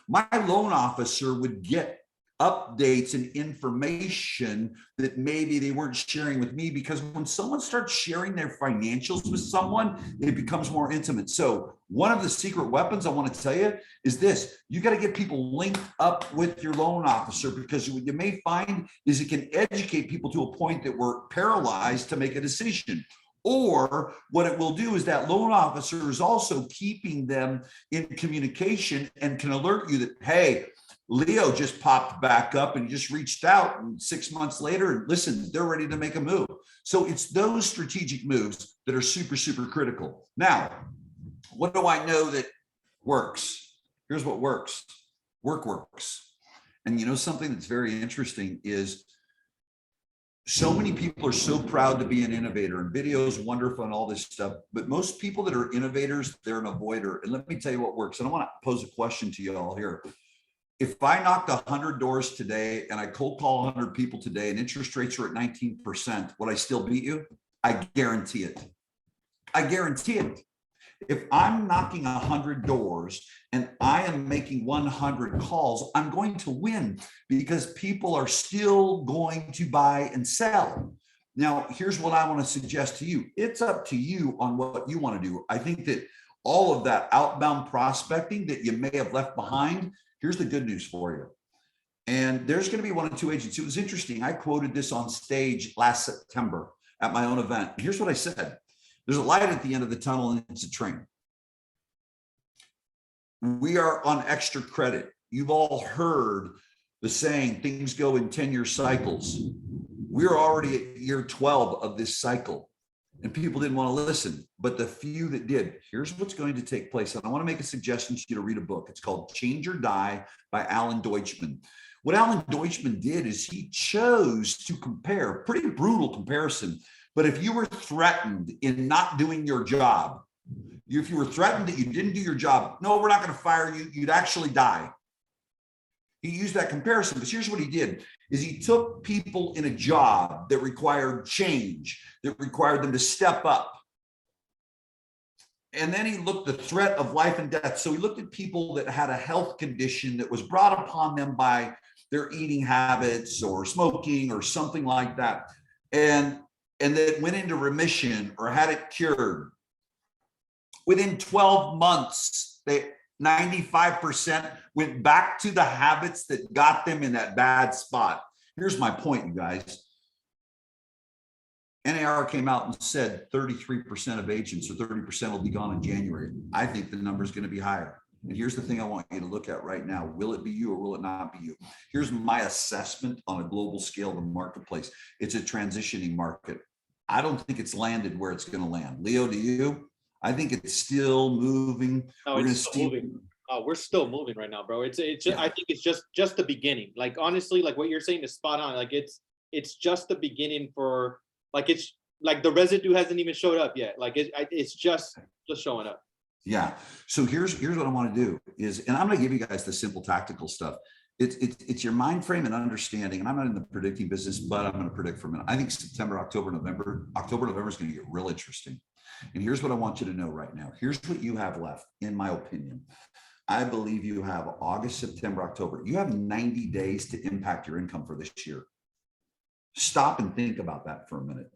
My loan officer would get updates and information that maybe they weren't sharing with me, because when someone starts sharing their financials with someone, it becomes more intimate. So one of the secret weapons I want to tell you is this: you got to get people linked up with your loan officer, because what you may find is it can educate people to a point that we're paralyzed to make a decision. Or what it will do is that loan officer is also keeping them in communication and can alert you that, hey, Leo just popped back up and just reached out, and 6 months later, listen, they're ready to make a move. So it's those strategic moves that are super, super critical. Now, what do I know that works? Here's what works. Work works. And you know, something that's very interesting is so many people are so proud to be an innovator, and video is wonderful and all this stuff. But most people that are innovators, they're an avoider. And let me tell you what works. And I want to pose a question to you all here. if I knocked 100 doors today and I cold call 100 people today and interest rates are at 19%, would I still beat you? I guarantee it. I guarantee it. If I'm knocking 100 doors and I am making 100 calls, I'm going to win because people are still going to buy and sell. Now, here's what I want to suggest to you. It's up to you on what you want to do. I think that all of that outbound prospecting that you may have left behind, here's the good news for you. And there's going to be 1 or 2 agents. It was interesting. I quoted this on stage last September at my own event. Here's what I said. There's a light at the end of the tunnel and it's a train. We are on extra credit. You've all heard the saying, things go in 10-year cycles. We're already at year 12 of this cycle and people didn't want to listen, but the few that did, here's what's going to take place. And I want to make a suggestion to you to read a book. It's called Change or Die by Alan Deutschman. What Alan Deutschman did is he chose to compare, pretty brutal comparison. But if you were threatened in not doing your job, if you were threatened that you didn't do your job, no, we're not going to fire you, you'd actually die. He used that comparison because here's what he did is he took people in a job that required change, that required them to step up. And then he looked at the threat of life and death. So he looked at people that had a health condition that was brought upon them by their eating habits or smoking or something like that. And that went into remission or had it cured. Within 12 months, 95% went back to the habits that got them in that bad spot. Here's my point, you guys. NAR came out and said 33% of agents or 30% will be gone in January. I think the number is going to be higher. And here's the thing I want you to look at right now. Will it be you or will it not be you? Here's my assessment on a global scale of the marketplace. It's a transitioning market. I don't think it's landed where it's going to land. Leo, do you? I think it's still moving. No, it's still moving. We're still moving right now, bro. It's just, yeah. I think it's just the beginning. Like, honestly, like what you're saying is spot on. Like it's just the beginning for, like, it's like the residue hasn't even showed up yet. Like it's just showing up. Yeah. So here's what I want to do is, and I'm going to give you guys the simple tactical stuff. It's your mind frame and understanding. And I'm not in the predicting business, but I'm going to predict for a minute. I think September, October, November is going to get real interesting. And here's what I want you to know right now. Here's what you have left, in my opinion. I believe you have August, September, October. You have 90 days to impact your income for this year. Stop and think about that for a minute.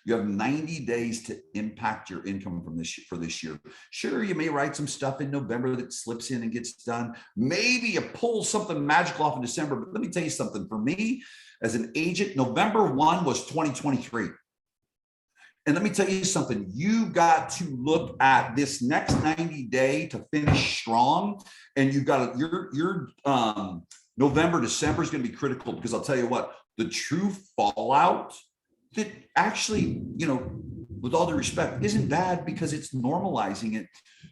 You have 90 days to impact your income for this year. Sure, you may write some stuff in November that slips in and gets done. Maybe you pull something magical off in December, but let me tell you something. For me, as an agent, November 1 was 2023. And let me tell you something, you got to look at this next 90 day to finish strong. And you've got your November, December is going to be critical because I'll tell you what, the true fallout that actually, with all due respect, isn't bad because it's normalizing it.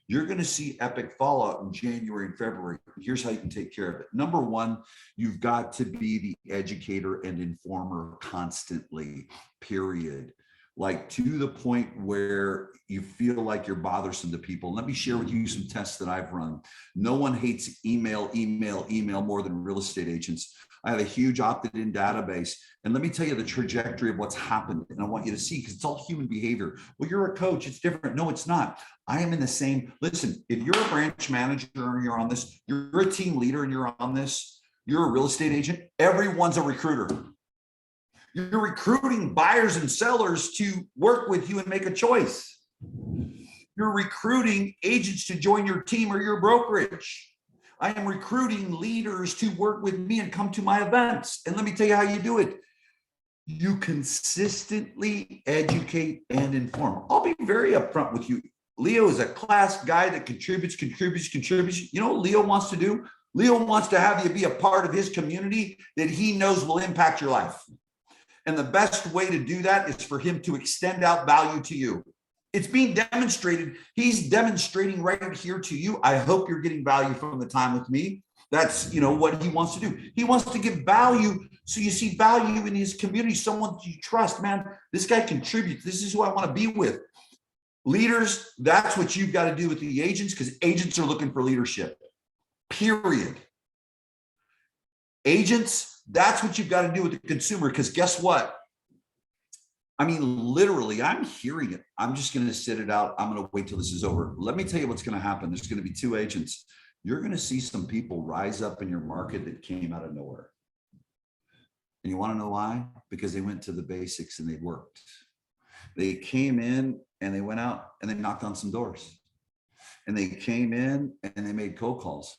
You're going to see epic fallout in January and February. Here's how you can take care of it. Number one, you've got to be the educator and informer constantly, period. Like to the point where you feel like you're bothersome to people. Let me share with you some tests that I've run. No one hates email more than real estate agents. I have a huge opted-in database. And let me tell you the trajectory of what's happened. And I want you to see, because it's all human behavior. Well, you're a coach, it's different. No, it's not. I am in the same, listen, if you're a branch manager and you're on this, you're a team leader and you're on this, you're a real estate agent, everyone's a recruiter. You're recruiting buyers and sellers to work with you and make a choice. You're recruiting agents to join your team or your brokerage. I am recruiting leaders to work with me and come to my events. And let me tell you how you do it. You consistently educate and inform. I'll be very upfront with you. Leo is a class guy that contributes. You know what Leo wants to do? Leo wants to have you be a part of his community that he knows will impact your life. And the best way to do that is for him to extend out value to you. It's being demonstrated. He's demonstrating right here to you. I hope you're getting value from the time with me. That's, what he wants to do. He wants to give value. So you see value in his community, someone you trust, man, this guy contributes. This is who I want to be with. Leaders, that's what you've got to do with the agents because agents are looking for leadership, period. Agents, that's what you've got to do with the consumer, because guess what? I mean, literally, I'm hearing it. I'm just going to sit it out. I'm going to wait till this is over. Let me tell you what's going to happen. There's going to be two agents. You're going to see some people rise up in your market that came out of nowhere. And you want to know why? Because they went to the basics and they worked. They came in and they went out and they knocked on some doors. And they came in and they made cold calls.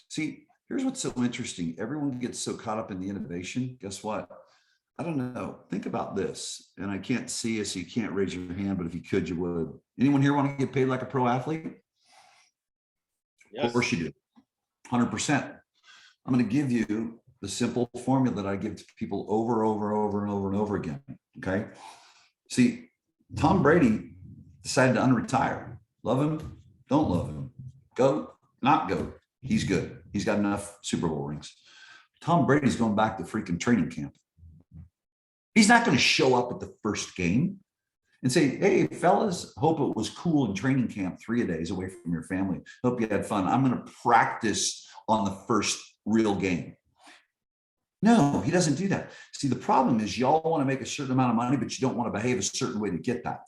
See, here's what's so interesting. Everyone gets so caught up in the innovation. Guess what? I don't know. Think about this. And I can't see you, so you can't raise your hand, but if you could, you would. Anyone here want to get paid like a pro athlete? Yes. Of course you do. 100%. I'm going to give you the simple formula that I give to people over and over again. Okay. See, Tom Brady decided to unretire. Love him, don't love him. Go, not go. He's good. He's got enough Super Bowl rings. Tom Brady's going back to freaking training camp. He's not going to show up at the first game and say, hey, fellas, hope it was cool in training camp 3 days away from your family. Hope you had fun. I'm going to practice on the first real game. No, he doesn't do that. See, the problem is y'all want to make a certain amount of money, but you don't want to behave a certain way to get that.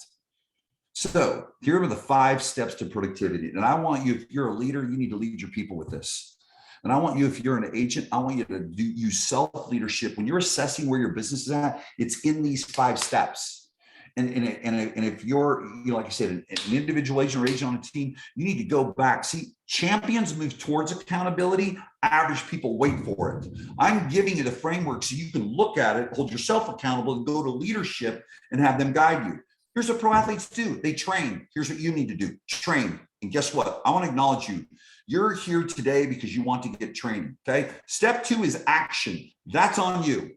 So here are the 5 steps to productivity. And I want you, if you're a leader, you need to lead your people with this. And I want you, if you're an agent, I want you to use self-leadership. When you're assessing where your business is at, it's in these 5 steps. And if you're, like I said, an individual agent or agent on a team, you need to go back. See, champions move towards accountability. Average people wait for it. I'm giving you the framework so you can look at it, hold yourself accountable, and go to leadership and have them guide you. Here's what pro athletes do. They train. Here's what you need to do. Train. And guess what? I want to acknowledge you. You're here today because you want to get training. Okay. Step 2 is action. That's on you.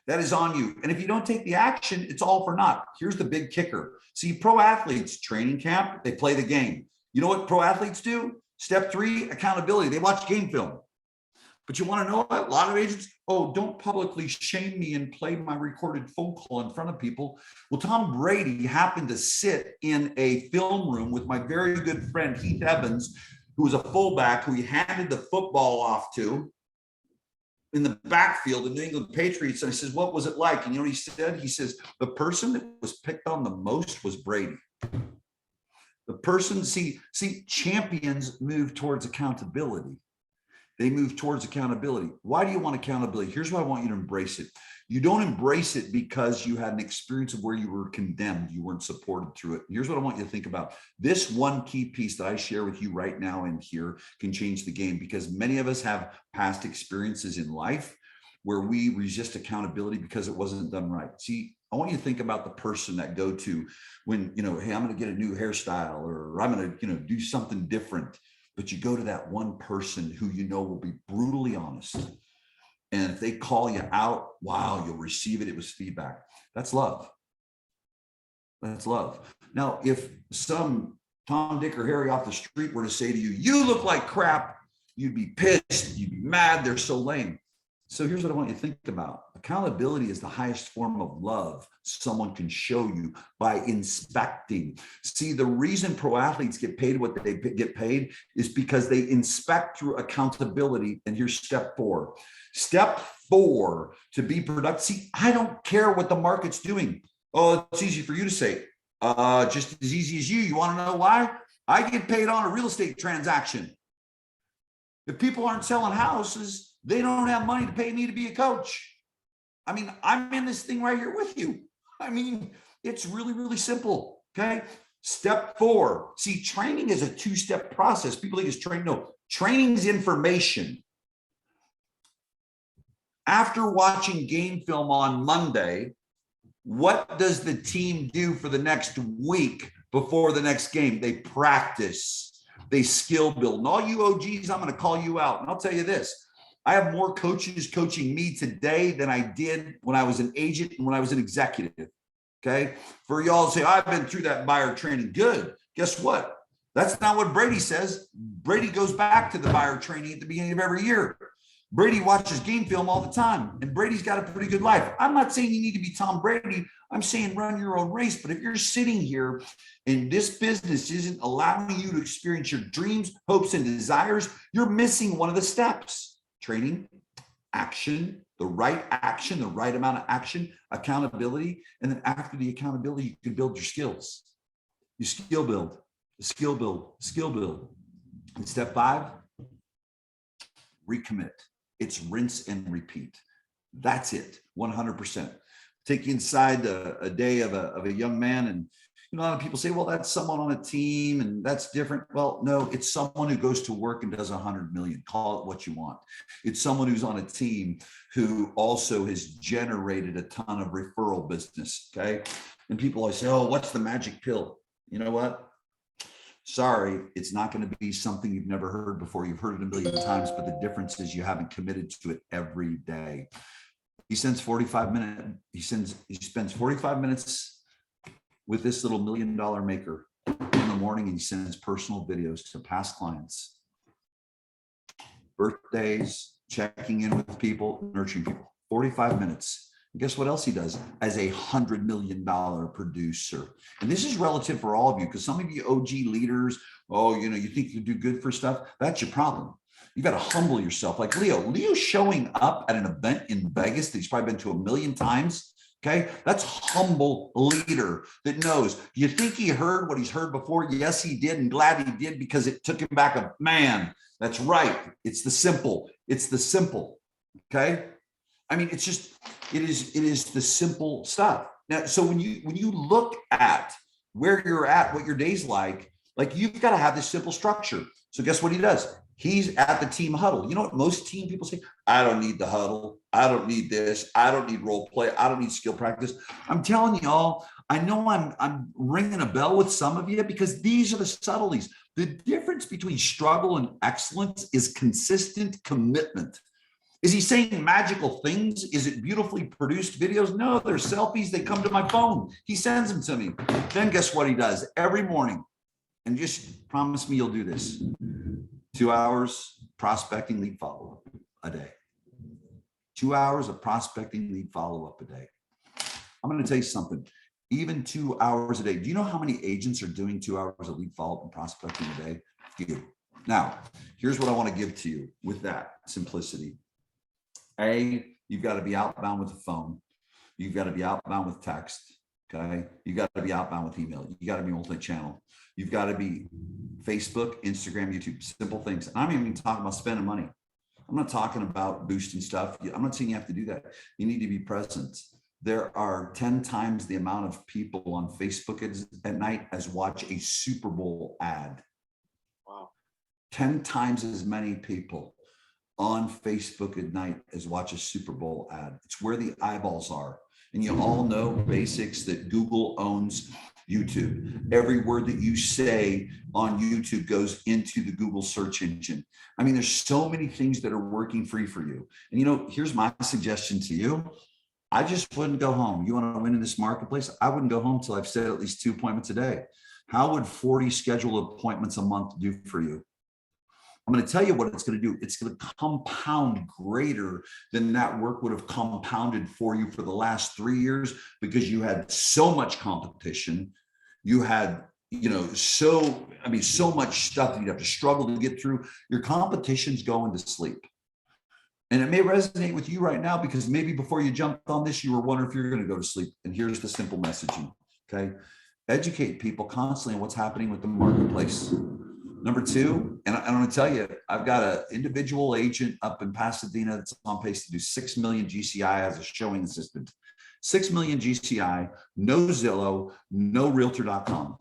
That is on you. And if you don't take the action, it's all for naught. Here's the big kicker. See, pro athletes, training camp, they play the game. You know what pro athletes do? Step 3, accountability. They watch game film. But you want to know what? A lot of agents, oh, don't publicly shame me and play my recorded phone call in front of people. Well, Tom Brady happened to sit in a film room with my very good friend, Heath Evans, who was a fullback who he handed the football off to in the backfield, the New England Patriots. And I says, what was it like? And you know what he said? He says, the person that was picked on the most was Brady. The person, see, champions move towards accountability. They move towards accountability. Why do you want accountability? Here's why I want you to embrace it. You don't embrace it because you had an experience of where you were condemned. You weren't supported through it. Here's what I want you to think about. This one key piece that I share with you right now and here can change the game, because many of us have past experiences in life where we resist accountability because it wasn't done right. See, I want you to think about the person that go to when, hey, I'm going to get a new hairstyle, or I'm going to, do something different. But you go to that one person who will be brutally honest. And if they call you out, wow, you'll receive it. It was feedback. That's love. That's love. Now, if some Tom, Dick, or Harry off the street were to say to you, you look like crap, you'd be pissed, you'd be mad, they're so lame. So here's what I want you to think about. Accountability is the highest form of love someone can show you by inspecting. See, the reason pro athletes get paid what they get paid is because they inspect through accountability. And here's step 4. Step 4, to be productive. See, I don't care what the market's doing. Oh, it's easy for you to say. Just as easy as you. You want to know why? I get paid on a real estate transaction. If people aren't selling houses, they don't have money to pay me to be a coach. I mean, I'm in this thing right here with you. I mean, it's really, really simple. Okay. Step 4. See, training is a 2-step process. People think it's training. No, training is information. After watching game film on Monday, what does the team do for the next week before the next game? They practice, they skill build. And all you OGs, I'm going to call you out. And I'll tell you this. I have more coaches coaching me today than I did when I was an agent and when I was an executive. Okay. For y'all to say, I've been through that buyer training. Good. Guess what? That's not what Brady says. Brady goes back to the buyer training at the beginning of every year. Brady watches game film all the time, and Brady's got a pretty good life. I'm not saying you need to be Tom Brady. I'm saying run your own race. But if you're sitting here and this business isn't allowing you to experience your dreams, hopes, and desires, you're missing one of the steps. Training, action, the right amount of action, accountability. And then after the accountability, you can build your skills. You skill build, skill build, skill build. And step 5, recommit. It's rinse and repeat. That's it, 100%. Take you inside a day of a young man, and a lot of people say, well, that's someone on a team and that's different. Well, no, it's someone who goes to work and does 100 million. Call it what you want. It's someone who's on a team who also has generated a ton of referral business. Okay. And people always say, oh, what's the magic pill? You know what? Sorry, it's not going to be something you've never heard before. You've heard it a million times, but the difference is you haven't committed to it every day. He spends 45 minutes with this little $1 million maker in the morning, and he sends personal videos to past clients, birthdays, checking in with people, nurturing people. 45 minutes. And guess what else he does as a $100 million producer? And this is relative for all of you, because some of you OG leaders, you think you do good for stuff. That's your problem. You got to humble yourself. Like Leo's showing up at an event in Vegas that he's probably been to 1 million times. Okay, that's humble leader that knows. You think he heard what he's heard before? Yes, he did, and glad he did, because it took him back a man. That's right. It's the simple. It's the simple. Okay. I mean, it is the simple stuff. Now, so when you look at where you're at, what your day's like you've got to have this simple structure. So guess what he does? He's at the team huddle. You know what most team people say? I don't need the huddle. I don't need this. I don't need role play. I don't need skill practice. I'm telling y'all, I know I'm ringing a bell with some of you, because these are the subtleties. The difference between struggle and excellence is consistent commitment. Is he saying magical things? Is it beautifully produced videos? No, they're selfies. They come to my phone. He sends them to me. Then guess what he does every morning? And just promise me you'll do this. 2 hours prospecting lead follow-up a day. 2 hours of prospecting lead follow-up a day. I'm going to tell you something. Even 2 hours a day. Do you know how many agents are doing 2 hours of lead follow-up and prospecting a day? Few. Now, here's what I want to give to you with that simplicity. A, you've got to be outbound with the phone. You've got to be outbound with text. Okay. You got to be outbound with email. You got to be multi-channel. You've got to be Facebook, Instagram, YouTube, simple things. And I'm even talking about spending money. I'm not talking about boosting stuff. I'm not saying you have to do that. You need to be present. There are 10 times the amount of people on Facebook at night as watch a Super Bowl ad. Wow. 10 times as many people on Facebook at night as watch a Super Bowl ad. It's where the eyeballs are. And you all know basics that Google owns YouTube. Every word that you say on YouTube goes into the Google search engine. I mean, there's so many things that are working free for you. And here's my suggestion to you. I just wouldn't go home. You want to win in this marketplace? I wouldn't go home till I've set at least 2 appointments a day. How would 40 scheduled appointments a month do for you? I'm going to tell you what it's going to do. It's going to compound greater than that work would have compounded for you for the last 3 years, because you had so much competition. You had, so much stuff that you'd have to struggle to get through. Your competition's going to sleep. And it may resonate with you right now, because maybe before you jumped on this, you were wondering if you're going to go to sleep. And here's the simple messaging. Okay. Educate people constantly on what's happening with the marketplace. Number 2, and I'm going to tell you, I've got an individual agent up in Pasadena that's on pace to do 6 million GCI as a showing assistant. 6 million GCI, no Zillow, no Realtor.com.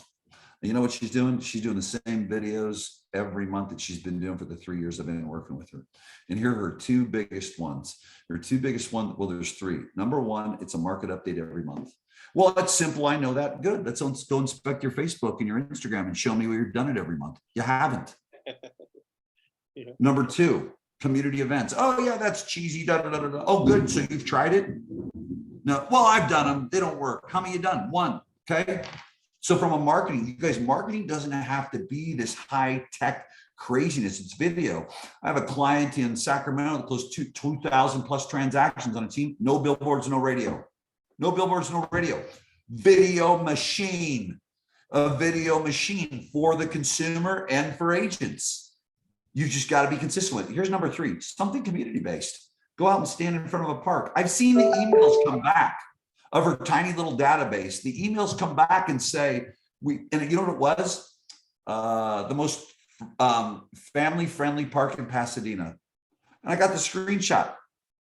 And you know what she's doing? She's doing the same videos every month that she's been doing for the 3 years I've been working with her. And here are her 2 biggest ones. Her 2 biggest ones, well, there's 3. Number 1, it's a market update every month. Well, it's simple. I know that. Good. Let's go inspect your Facebook and your Instagram and show me where you've done it every month. You haven't. Yeah. Number 2, community events. Oh, yeah, that's cheesy. Da, da, da, da. Oh, good. So you've tried it? No. Well, I've done them. They don't work. How many you done? 1. Okay. So from a marketing, you guys, marketing doesn't have to be this high tech craziness. It's video. I have a client in Sacramento that closed 2,000 plus transactions on a team. No billboards, no radio. No billboards, no radio. Video machine. A video machine for the consumer and for agents. You just got to be consistent with it. Here's number 3, something community-based. Go out and stand in front of a park. I've seen the emails come back of her tiny little database. The emails come back and say, and you know what it was? The most family-friendly park in Pasadena. And I got the screenshot.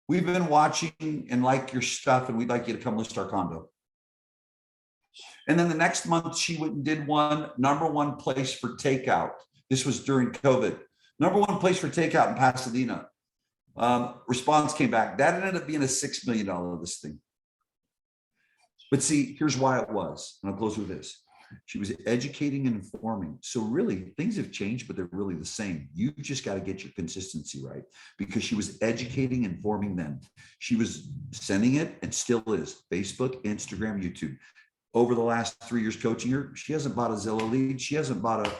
We've been watching and like your stuff, and we'd like you to come list our condo. And then the next month, she went and did #1 place for takeout. This was during COVID. #1 place for takeout in Pasadena. Response came back. That ended up being a $6 million listing. But see, here's why it was. And I'll close with this. She was educating and informing. So really, things have changed, but they're really the same. You just got to get your consistency right, because she was educating, informing then. She was sending it, and still is, Facebook, Instagram, YouTube. Over the last 3 years coaching her, she hasn't bought a Zillow lead. She hasn't bought a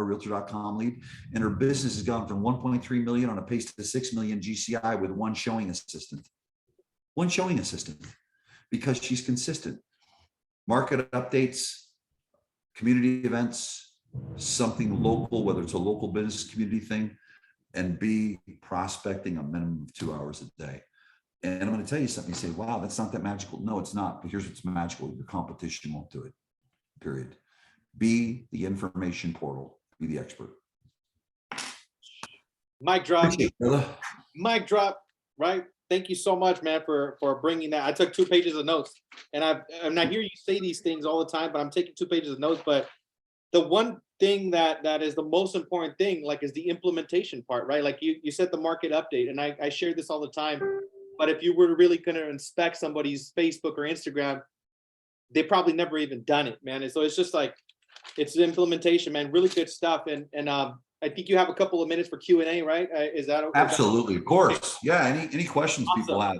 Realtor.com lead. And her business has gone from 1.3 million on a pace to 6 million GCI with one showing assistant. One showing assistant, because she's consistent. Market updates, community events, something local, whether it's a local business community thing, and be prospecting a minimum of 2 hours a day. And I'm going to tell you something. You say, wow, that's not that magical. No, it's not. But here's what's magical. Your competition won't do it, period. Be the information portal. Be the expert. Mic drop. Brother. Mic drop, right? Thank you so much, man, for bringing that. I took 2 pages of notes, and I hear you say these things all the time, but I'm taking 2 pages of notes. But the one thing that is the most important thing, like, is the implementation part, right? Like you said, the market update, and I share this all the time. But if you were really going to inspect somebody's Facebook or Instagram, they probably never even done it, man. And so it's just like, it's the implementation, man. Really good stuff. And I think you have a couple of minutes for Q&A, right? Is that okay? Absolutely, of course. Yeah. Any questions Awesome. People have?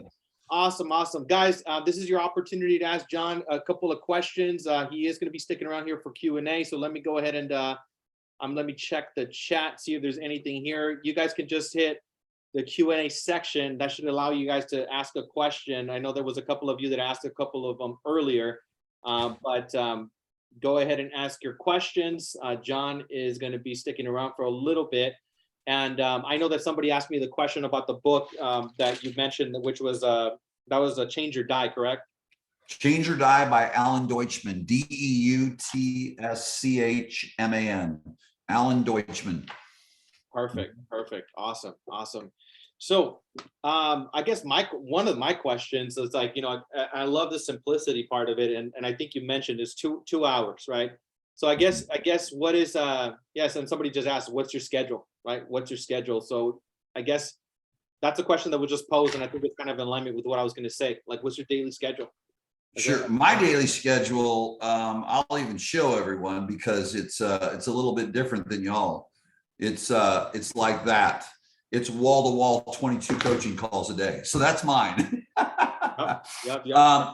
Awesome, guys. This is your opportunity to ask John a couple of questions. He is going to be sticking around here for Q&A. So let me go ahead and let me check the chat, see if there's anything here. You guys can just hit the Q&A section. That should allow you guys to ask a question. I know there was a couple of you that asked a couple of them earlier, but go ahead and ask your questions. John is going to be sticking around for a little bit. And I know that somebody asked me the question about the book that you mentioned, which was that was a Change or Die, correct? Change or Die by Alan Deutschman, Deutschman. Alan Deutschman. Perfect. Awesome. So I guess one of my questions is, like, I love the simplicity part of it, and I think you mentioned is 2 hours, right? So I guess what is yes, and somebody just asked, what's your schedule, right? What's your schedule? So I guess that's a question that we'll just pose, and I think it's kind of in alignment with what I was going to say. Like, what's your daily schedule? Sure. My daily schedule, I'll even show everyone, because it's a little bit different than y'all. It's like that. It's wall-to-wall 22 coaching calls a day. So that's mine. Yep.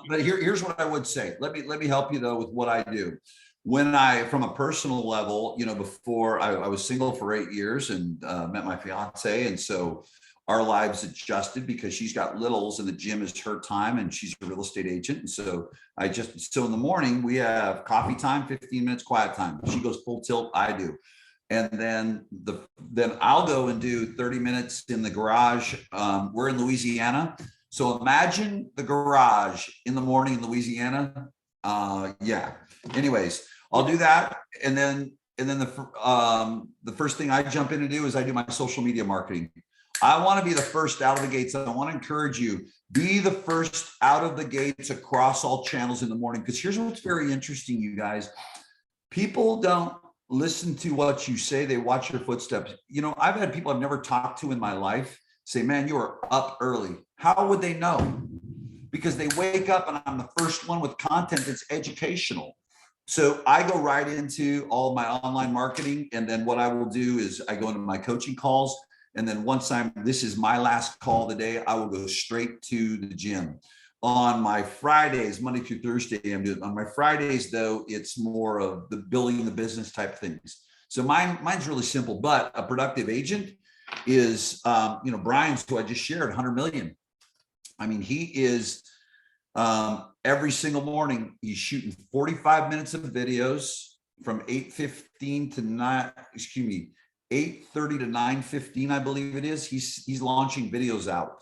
But here's what I would say. Let me help you though with what I do. When from a personal level, before I was single for 8 years and met my fiance, and so our lives adjusted because she's got littles and the gym is her time, and she's a real estate agent. And so in the morning we have coffee time, 15 minutes quiet time. She goes full tilt, I do. And then I'll go and do 30 minutes in the garage. We're in Louisiana. So imagine the garage in the morning in Louisiana. Yeah. Anyways, I'll do that. And then the first thing I jump in to do is I do my social media marketing. I want to be the first out of the gates. I want to encourage you, be the first out of the gates across all channels in the morning. Because here's what's very interesting, you guys. People don't listen to what you say, they watch your footsteps. I've had people I've never talked to in my life say, man, you are up early. How would they know? Because they wake up and I'm the first one with content that's educational. So I go right into all my online marketing. And then what I will do is I go into my coaching calls. And then once this is my last call of the day, I will go straight to the gym. On my Fridays, Monday through Thursday, on my Fridays, though, it's more of the building the business type things. So mine's really simple, but a productive agent is, Brian's, who I just shared, 100 million. I mean, he is every single morning, he's shooting 45 minutes of videos from 8:30 to 9:15, I believe it is. He's launching videos out.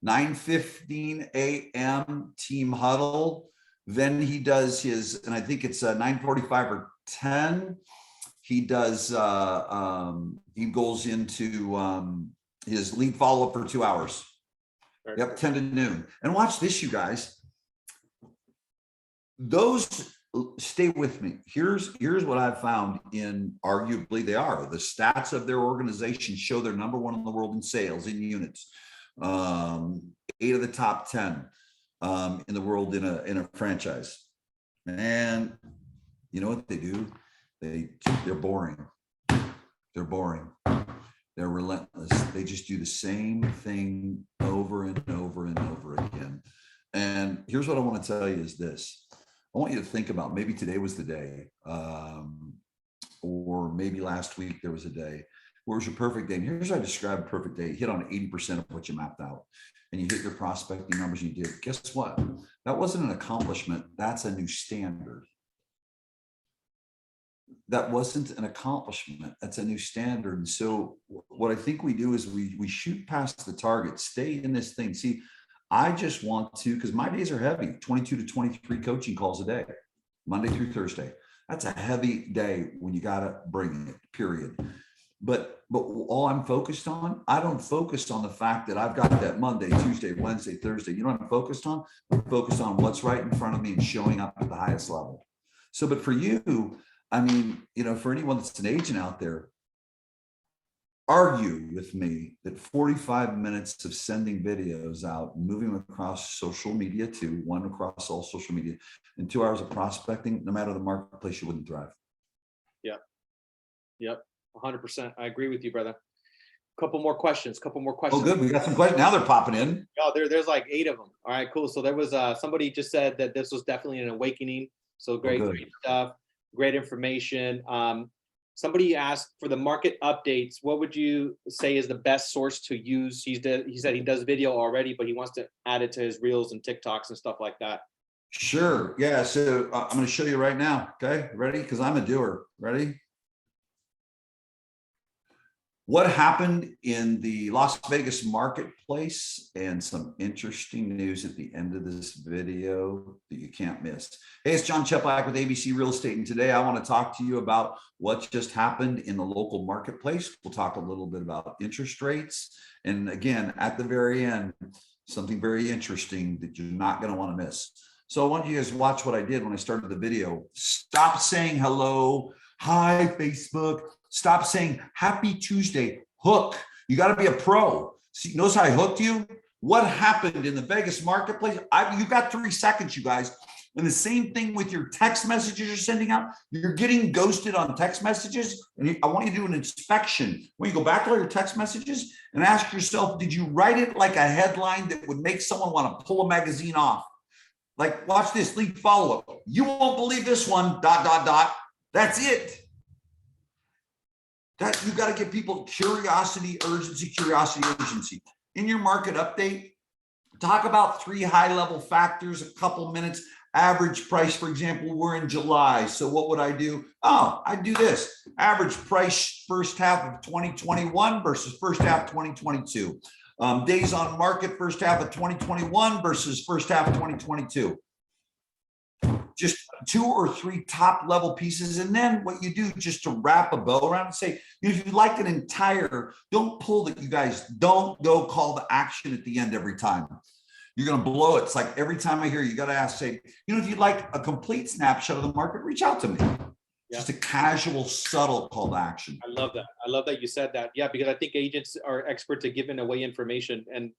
9:15 a.m. team huddle. Then he does his, and I think it's 9:45 or 10. He does, he goes into his lead follow-up for 2 hours. Yep, 10 to noon. And watch this, you guys. Those, stay with me. Here's what I've found in, arguably they are, the stats of their organization show they're number one in the world in sales, in units. 8 of the top 10 in the world in a franchise. And you know what they do? They're boring. They're boring. They're relentless. They just do the same thing over and over and over again. And here's what I want to tell you is this. I want you to think about, maybe today was the day, or maybe last week there was a day. Where was your perfect day? And here's how I describe a perfect day. You hit on 80% of what you mapped out, and you hit your prospecting numbers you did. Guess what? That wasn't an accomplishment. That's a new standard. That wasn't an accomplishment. That's a new standard. And so what I think we do is we shoot past the target, stay in this thing. See, I just want to, because my days are heavy, 22 to 23 coaching calls a day, Monday through Thursday. That's a heavy day when you got to bring it, period. But all I'm focused on, I don't focus on the fact that I've got that Monday, Tuesday, Wednesday, Thursday. You know what I'm focused on? I'm focused on what's right in front of me and showing up at the highest level. So, but for you, I mean, you know, for anyone that's an agent out there, argue with me that 45 minutes of sending videos out, moving across social media too, one across all social media, and 2 hours of prospecting, no matter the marketplace, you wouldn't thrive. Yep. 100%. I agree with you, brother. Couple more questions. Oh, good. We got some questions. Now they're popping in. Oh, there's like 8 of them. All right, cool. So there was somebody just said that this was definitely an awakening. So great stuff. Great information. Somebody asked for the market updates. What would you say is the best source to use? He said he does video already, but he wants to add it to his reels and TikToks and stuff like that. Sure. Yeah. So I'm going to show you right now. Okay. Ready? Because I'm a doer. Ready? What happened in the Las Vegas marketplace, and some interesting news at the end of this video that you can't miss. Hey, it's John Cheplak with ABC Real Estate, and today I want to talk to you about what just happened in the local marketplace. We'll talk a little bit about interest rates, and again, at the very end, something very interesting that you're not going to want to miss. So I want you guys to watch what I did when I started the video. Stop saying hello, hi, Facebook. Stop saying happy Tuesday, hook. You got to be a pro. See, notice how I hooked you? What happened in the Vegas marketplace? You got 3 seconds, you guys. And the same thing with your text messages you're sending out. You're getting ghosted on text messages. And I want you to do an inspection. When you go back to all your text messages and ask yourself, did you write it like a headline that would make someone want to pull a magazine off? Like, watch this lead follow-up. You won't believe this one, ... That's it. That you got to give people curiosity, urgency. In your market update, talk about 3 high-level factors, a couple minutes. Average price, for example, we're in July. So what would I do? Oh, I'd do this. Average price first half of 2021 versus first half 2022. Days on market first half of 2021 versus first half of 2022. Just 2 or 3 top level pieces. And then what you do just to wrap a bow around and say, if you like an entire, don't pull that, you guys, don't go call the action at the end every time. You're going to blow it. It's like every time I hear you got to ask, say, if you'd like a complete snapshot of the market, reach out to me. Yeah. Just a casual, subtle call to action. I love that. I love that you said that. Yeah, because I think agents are experts at giving away information and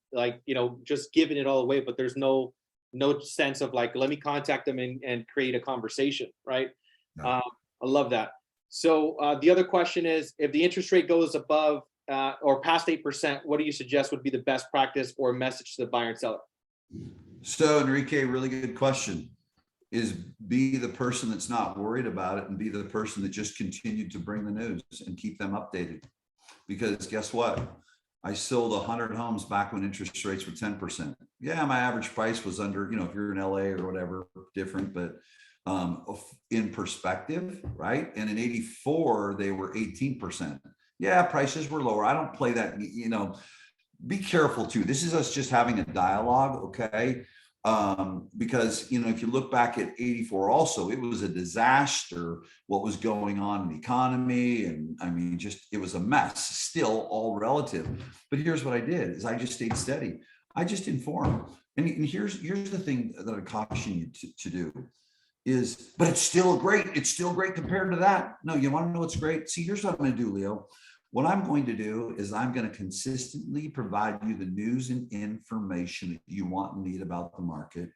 just giving it all away, but there's no sense of like, let me contact them and create a conversation, right? No. I love that. So the other question is, if the interest rate goes above or past 8%, what do you suggest would be the best practice or message to the buyer and seller? So Enrique, really good question. Is be the person that's not worried about it and be the person that just continued to bring the news and keep them updated. Because guess what? I sold 100 homes back when interest rates were 10%. Yeah, my average price was under, if you're in LA or whatever, different, but in perspective, right? And in 84, they were 18%. Yeah, prices were lower. I don't play that, be careful too. This is us just having a dialogue, okay? Because, you know, if you look back at 84 also, it was a disaster what was going on in the economy. And I mean, just, it was a mess, still all relative. But here's what I did is I just stayed steady. I just informed. And here's the thing that I caution you to do is, but it's still great. It's still great compared to that. No, you want to know what's great? See, here's what I'm going to do, Leo. What I'm going to do is I'm going to consistently provide you the news and information that you want and need about the market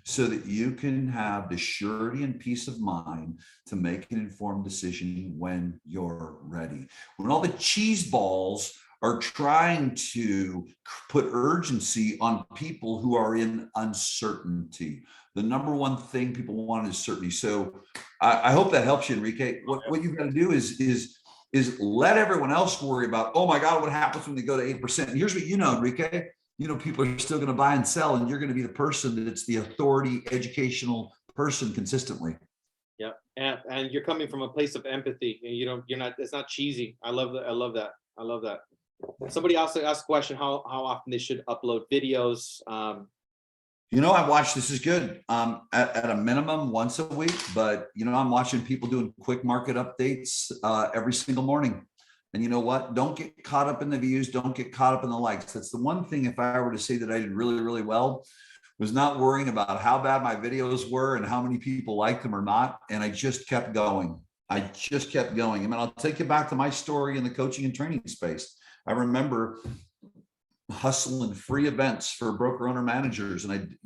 so that you can have the surety and peace of mind to make an informed decision when you're ready. When all the cheese balls are trying to put urgency on people who are in uncertainty. The number one thing people want is certainty. So I hope that helps you, Enrique. What you've got to do is let everyone else worry about, oh my God, what happens when they go to 8%? And here's what you know, Enrique, you know, people are still going to buy and sell, and you're going to be the person that's the authority, educational person consistently. Yeah. And you're coming from a place of empathy, and you're not, it's not cheesy. I love that. I love that. I love that. Somebody also asked a question, how often they should upload videos. You know, I watch, this is good, at a minimum once a week, but you know, I'm watching people doing quick market updates every single morning. And you know what? Don't get caught up in the views. Don't get caught up in the likes. That's the one thing, if I were to say that I did really, really well, was not worrying about how bad my videos were and how many people liked them or not. And I just kept going. I just kept going. I mean, I'll take you back to my story in the coaching and training space. I remember hustling free events for broker owner managers. And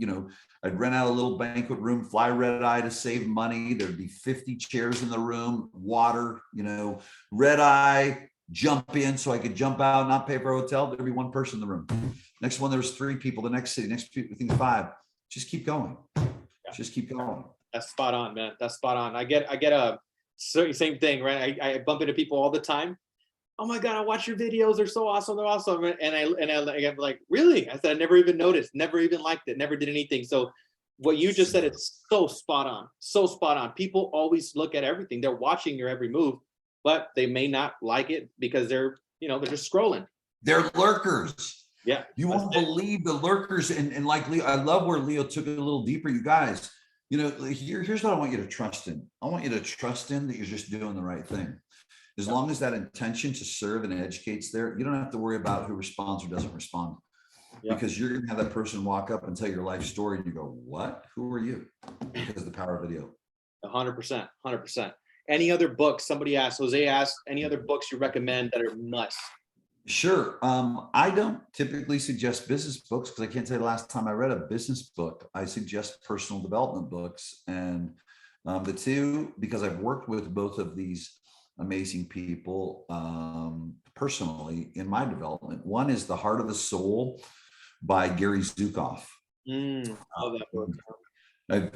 I'd rent out a little banquet room, fly red eye to save money. There'd be 50 chairs in the room, water, red eye, jump in so I could jump out, not pay for a hotel. There'd be one person in the room. Next one, there was 3 people. The next city, next I think 5. Just keep going. Just keep going. That's spot on, man. That's spot on. I get a same thing, right? I bump into people all the time. Oh my God, I watch your videos. They're so awesome. They're awesome. And I'm like, really? I said, I never even noticed, never even liked it, never did anything. So what you just said, it's so spot on. So spot on. People always look at everything. They're watching your every move, but they may not like it because they're just scrolling. They're lurkers. Yeah. You won't believe the lurkers. And like Leo, I love where Leo took it a little deeper. You guys, here's what I want you to trust in. I want you to trust in that you're just doing the right thing. As long as that intention to serve and educate's there, you don't have to worry about who responds or doesn't respond. Because you're going to have that person walk up and tell your life story and you go, what? Who are you? Because of the power of video. 100%, 100%. Any other books? Somebody asked, Jose asked, any other books you recommend that are must? Sure. I don't typically suggest business books because I can't tell you the last time I read a business book. I suggest personal development books. And the two, because I've worked with both of these amazing people personally in my development. One is The Heart of the Soul by Gary Zukav. Love that book.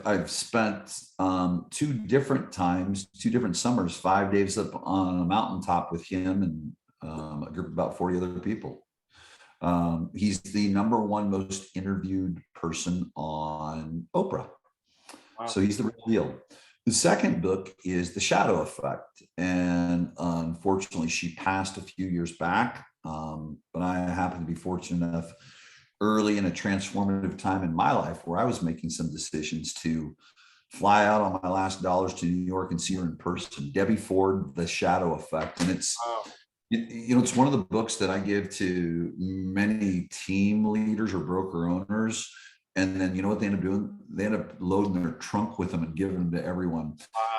I've spent 2 different times, 2 different summers, 5 days up on a mountaintop with him and a group of about 40 other people. He's the #1 most interviewed person on Oprah. Wow. So he's the real deal. The second book is The Shadow Effect. And unfortunately, she passed a few years back. But I happen to be fortunate enough early in a transformative time in my life where I was making some decisions to fly out on my last dollars to New York and see her in person. Debbie Ford, The Shadow Effect. And it's, it's one of the books that I give to many team leaders or broker owners. And then you know what they end up doing? They end up loading their trunk with them and giving them to everyone.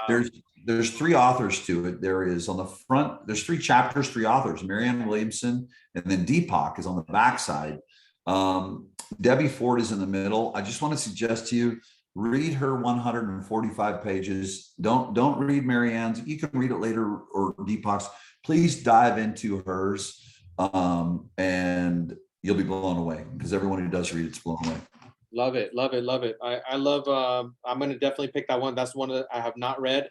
There's 3 authors to it. There is on the front, there's 3 chapters, 3 authors, Marianne Williamson, and then Deepak is on the backside. Debbie Ford is in the middle. I just want to suggest to you, read her 145 pages. Don't read Marianne's. You can read it later or Deepak's. Please dive into hers, and you'll be blown away because everyone who does read it's blown away. Love it, love it, love it. I love, I'm going to definitely pick that one. That's one that I have not read.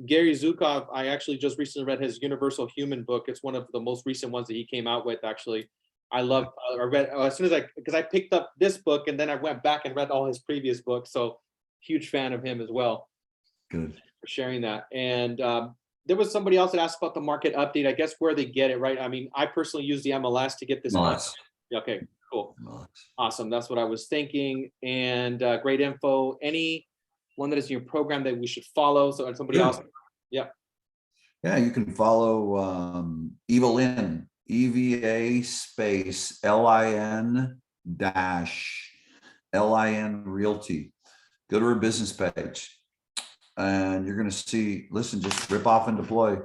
Gary Zukav, I actually just recently read his Universal Human book. It's one of the most recent ones that he came out with, actually. I read, as soon as because I picked up this book and then I went back and read all his previous books. So huge fan of him as well. Good. For sharing that. And there was somebody else that asked about the market update, I guess where they get it, right? I mean, I personally use the MLS to get this. Okay, cool. Awesome. That's what I was thinking. And great info. Any one that is in your program that we should follow? So somebody Sure. else. Yeah. Yeah, you can follow Eva Lynn, EVA space LIN dash LIN Realty. Go to her business page and you're going to see, listen, just rip off and deploy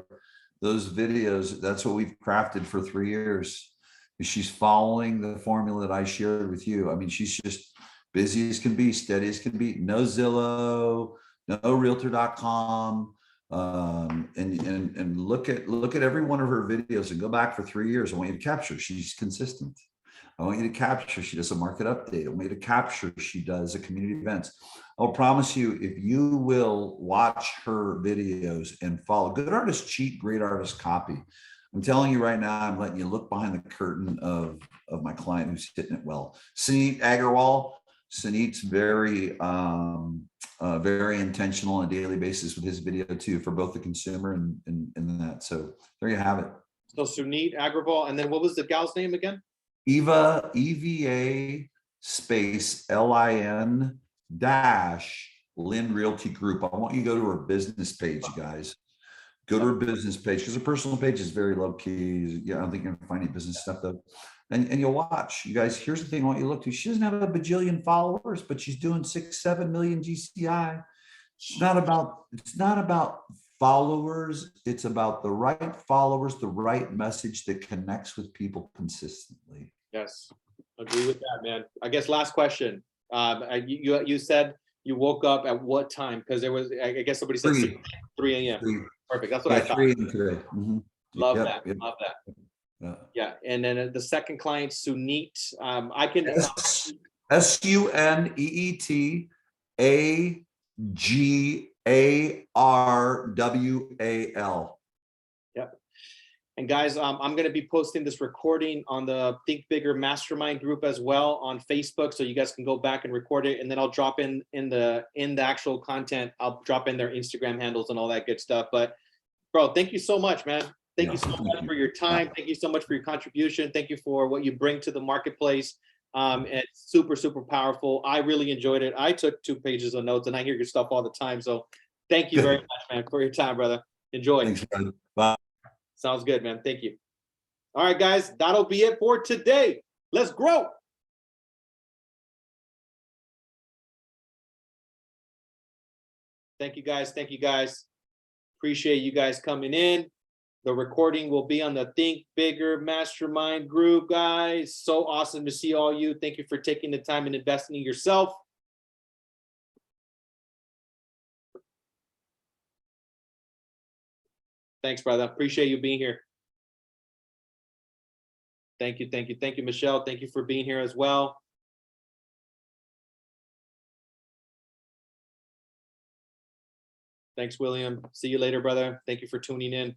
those videos. That's what we've crafted for 3 years. She's following the formula that I shared with you. I mean, she's just busy as can be, steady as can be. No Zillow, no realtor.com. And look at every one of her videos and go back for 3 years. I want you to capture. She's consistent. I want you to capture. She does a market update. I want you to capture. She does a community events. I'll promise you, if you will watch her videos and follow, good artists cheat, great artists copy. I'm telling you right now, I'm letting you look behind the curtain of my client who's hitting it well. Suneet Agarwal. Suneet's very very intentional on a daily basis with his video too, for both the consumer and that. So there you have it. So Suneet Agrawal, and then what was the gal's name again? Eva, EVA space LIN dash Lynn Realty Group. I want you to go to her business page, guys. Go to her business page because her personal page is very low key. Yeah, I don't think you're gonna find any business stuff though. And you'll watch. You guys, here's the thing I want you to look to. She doesn't have a bajillion followers, but she's doing 6-7 million GCI. It's not about followers. It's about the right followers, the right message that connects with people consistently. Yes, agree with that, man. I guess last question. You said you woke up at what time? Because there was, I guess somebody said 3 a.m. Perfect. That's what I thought. 3 a.m. today. Love Yep, that. yep. Love that. Yeah. Yeah. And then the second client, Suneet. I can. SUNEETAGARWAL. Yep. And guys, I'm going to be posting this recording on the Think Bigger Mastermind group as well on Facebook, so you guys can go back and record it, and then I'll drop in the actual content. I'll drop in their Instagram handles and all that good stuff. But bro, thank you so much, man. Thank you so much for your time. Thank you so much for your contribution. Thank you for what you bring to the marketplace. It's super, super powerful. I really enjoyed it. I took 2 pages of notes, and I hear your stuff all the time. So thank you very much, man, for your time, brother. Enjoy. Thanks, brother. Bye. Sounds good, man. Thank you. All right, guys, that'll be it for today. Let's grow. Thank you, guys. Thank you, guys. Appreciate you guys coming in. The recording will be on the Think Bigger Mastermind group, guys. So awesome to see all you. Thank you for taking the time and investing in yourself. Thanks, brother. Appreciate you being here. Thank you, thank you, thank you, Michelle. Thank you for being here as well. Thanks, William. See you later, brother. Thank you for tuning in.